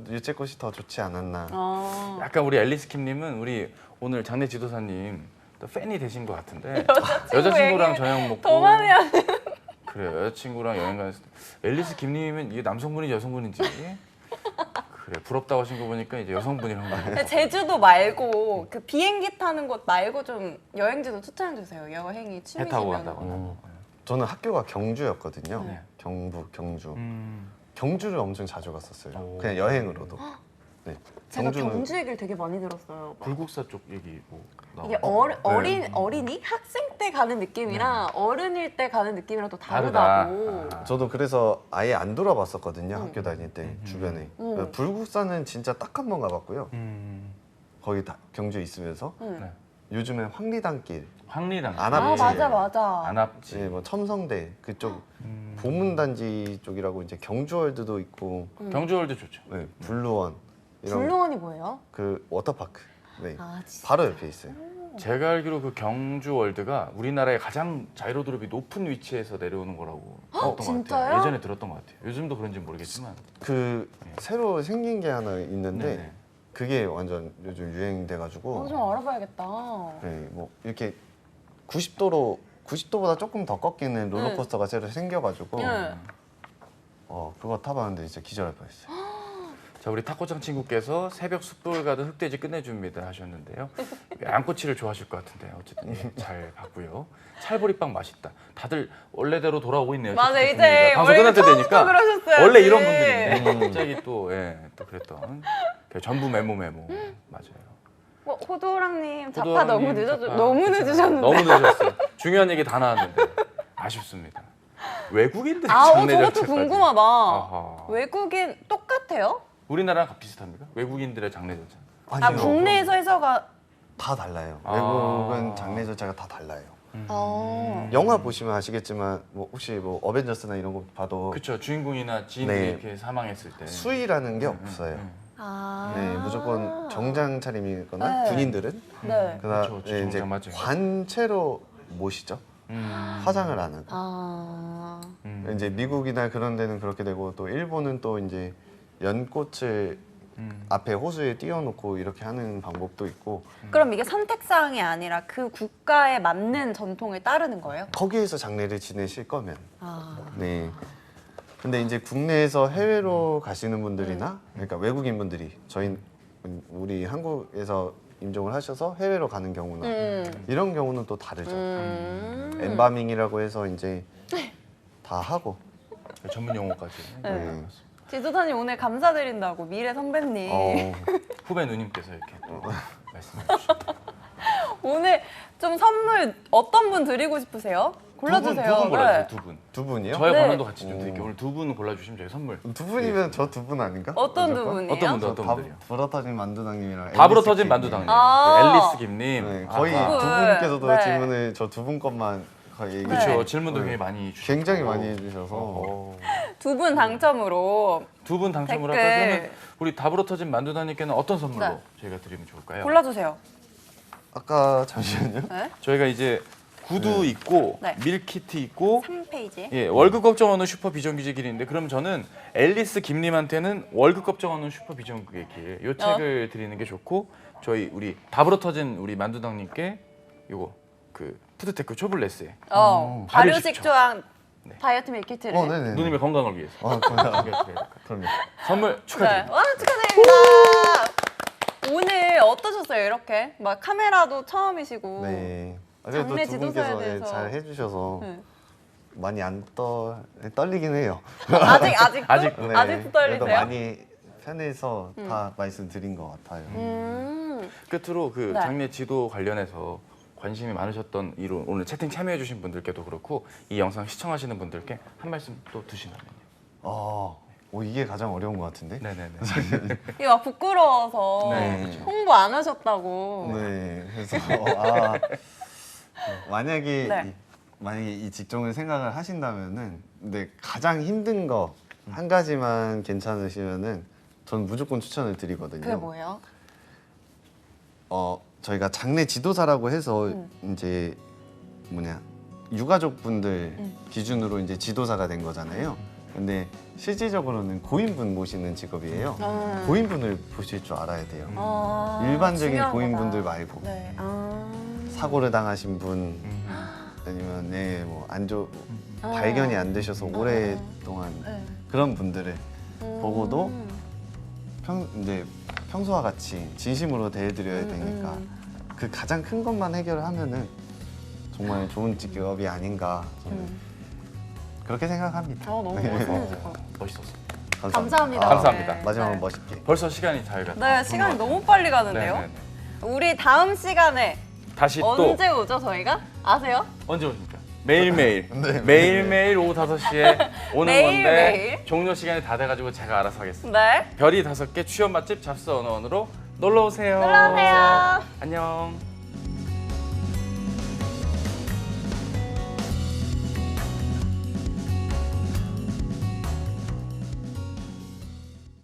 유채꽃이 더 좋지 않았나. 아. 약간 우리 앨리스 킴님은 우리 오늘 장례 지도사님 또 팬이 되신 것 같은데 여자친구 얘기 저녁 먹고 더 많이 하는. 그래 여자친구랑 여행 갔을 때 앨리스 김님은 이게 남성분인지 여성분인지 그래 부럽다고 하신 거 보니까 이제 여성분이란 거예요. 제주도 말고 그 비행기 타는 곳 말고 좀 여행지도 추천해 주세요. 여행이 배 타고 취미시면. 간다거나. 저는 학교가 경주였거든요. 네. 경북 경주. 음. 경주를 엄청 자주 갔었어요. 오. 그냥 여행으로도. 네. 제가 경주 얘기를 되게 많이 들었어요. 막. 불국사 쪽 얘기 뭐 이게 나와. 어린이 학생 때 가는 느낌이랑 어른일 때 가는 느낌이랑 또 다르다. 다르다고. 저도 그래서 아예 안 돌아봤었거든요. 학교 다닐 때 주변에. 불국사는 진짜 딱 한 번 가봤고요. 거기 다 경주에 있으면서 네. 요즘엔 황리단길, 황리랑 안압지. 맞아. 안압지. 뭐 첨성대 그쪽 보문단지 쪽이라고 이제 경주월드도 있고 경주월드 좋죠. 네, 블루원 이런 블루원이 뭐예요? 그 워터파크. 네. 아, 진짜. 바로 옆에 있어요. 제가 알기로 그 경주월드가 우리나라의 가장 자이로 드롭이 높은 위치에서 내려오는 거라고 들었던 것 진짜요? 같아요. 예전에 들었던 것 같아요. 요즘도 그런지 모르겠지만. 그 새로 생긴 게 하나 있는데 네네. 그게 완전 요즘 유행돼가지고 좀 알아봐야겠다. 네, 뭐 이렇게 90도보다 조금 더 꺾이는 롤러코스터가 새로 생겨가지고 네. 그거 타봤는데 진짜 기절할 뻔했어요. 자 우리 탁구장 친구께서 새벽 숯불 가든 흑돼지 끝내줍니다 하셨는데요. 양꼬치를 좋아하실 것 같은데 어쨌든 잘 봤고요. 찰보리빵 맛있다. 다들 원래대로 돌아오고 있네요. 맞아, 저쪽 이제 분위기가. 방송 끝날 때 처음부터 되니까 그러셨어야지. 원래 이런 분들인데 갑자기 또 그랬던 그 전부 메모 맞아요. 호도랑님 자파 호도랑님 너무 자파. 너무 늦으셨는데. 너무 늦으셨어요. 중요한 얘기 다 나왔는데 아쉽습니다. 외국인들 저것도 절차까지. 궁금하다. 아하. 외국인 똑같아요? 우리나라랑 비슷합니까? 외국인들의 장례 절차. 아니요. 국내에서 해서가 다 달라요. 아. 외국은 장례 절차가 다 달라요. 영화 보시면 아시겠지만 뭐 혹시 뭐 어벤져스나 이런 거 봐도 그렇죠. 주인공이나 지인들이 네. 이렇게 사망했을 때 수의라는 게 없어요. 네, 무조건 정장 차림이거나 네. 군인들은 네. 그렇죠. 네, 이제 정장 맞아요. 관체로 모시죠. 화장을 안 하고. 이제 미국이나 그런 데는 그렇게 되고 또 일본은 또 이제 연꽃을 앞에 호수에 띄워놓고 이렇게 하는 방법도 있고 그럼 이게 선택사항이 아니라 그 국가에 맞는 전통을 따르는 거예요? 거기에서 장례를 지내실 거면 아. 네. 근데 이제 국내에서 해외로 가시는 분들이나 그러니까 외국인 분들이 우리 한국에서 임종을 하셔서 해외로 가는 경우나 이런 경우는 또 다르죠. 엠바밍이라고 해서 이제 다 하고. 전문 용어까지. 네. 지도사님 오늘 감사드린다고 미래 선배님 후배 누님께서 이렇게 말씀해 주시고. 오늘 좀 선물 어떤 분 드리고 싶으세요? 골라주세요. 두 분 골라주세요. 네. 두 분. 두 분이요? 저의 네. 권한도 같이 좀 드릴게요. 오늘 두 분 골라주시면 저희 선물. 두 분이면 저 두 분 아닌가? 어떤 두 무조건? 분이에요? 어떤 분들 어떤 밥 분들이요? 불어터진 만두당님이랑 밥으로 앨리스 터진 김님. 만두당님, 아. 그 앨리스 김님. 네, 거의 아하. 두 분. 분께서도 네. 질문을 저 두 분 것만 거의 얘기해 그렇죠. 네. 질문도 네. 굉장히 많이 주셨고. 굉장히 많이 해주셔서 두 분 당첨으로 두 분 당첨을 댓글. 할까요? 그러면 우리 답으로 터진 만두당님께는 어떤 선물로 네. 저희가 드리면 좋을까요? 골라주세요. 아까 잠시만요. 네. 저희가 이제 구두 있고 네. 밀키트 있고 3페이지. 예, 월급 걱정 없는 슈퍼 비정규직 길인데 그럼 저는 앨리스 김님한테는 월급 걱정 없는 슈퍼 비정규직 길. 요 책을 드리는 게 좋고 저희 우리 답으로 터진 우리 만두당님께 요거 그 푸드테크 초블레스에 발효식 발효식초. 조항 네. 다이어트 밀키트를. 네네. 누님의 건강을 위해서 감사합니다. 그럼요. 선물 네. 축하드립니다. 와, 축하드립니다. 오늘 어떠셨어요? 이렇게 막 카메라도 처음이시고. 네. 장례 그래도 두 지도사에 분께서 대해서. 잘 해주셔서 네. 많이 안 떨리긴 해요. 아직도? 아직. 네. 아직도 떨리세요? 그래도 많이 편해서 다 말씀드린 것 같아요. 끝으로 그 네. 장례 지도 관련해서 관심이 많으셨던 이로 오늘 채팅 참여해주신 분들께도 그렇고 이 영상 시청하시는 분들께 한 말씀 또 두시면요. 이게 가장 어려운 것 같은데. 네네네. 이게 막 부끄러워서 네, 그렇죠. 홍보 안 하셨다고. 네. 그래서 만약에 네. 만약에 이 직종을 생각을 하신다면은 근데 가장 힘든 거 한 가지만 괜찮으시면은 저는 무조건 추천을 드리거든요. 그게 뭐예요? 저희가 장례 지도사라고 해서 이제 유가족 분들 기준으로 이제 지도사가 된 거잖아요. 근데 실질적으로는 고인분 모시는 직업이에요. 고인분을 보실 줄 알아야 돼요. 일반적인 중요한 고인분들 거다. 말고 네. 사고를 당하신 분 아니면 발견이 안 되셔서 오랫동안 네. 그런 분들을 보고도 이제 평소와 같이 진심으로 대해드려야 되니까 그 가장 큰 것만 해결하면은 정말 좋은 직업이 아닌가 저는 그렇게 생각합니다. 너무 멋있으실 것 같아요. 멋있었어. 감사합니다. 감사합니다. 마지막으로 네. 멋있게. 벌써 시간이 잘 갔다. 네, 시간이 너무 빨리 가는데요. 네네네. 우리 다음 시간에 다시 또 언제 오죠, 저희가? 아세요? 언제 오십니까? 매일매일 네, 매일매일 오후 5시에 오는 매일매일. 건데 종료 시간이 다 돼가지고 제가 알아서 하겠습니다. 네. 별이 5개 취업 맛집 잡스 언어원으로 놀러 오세요. 놀러 오세요. 안녕.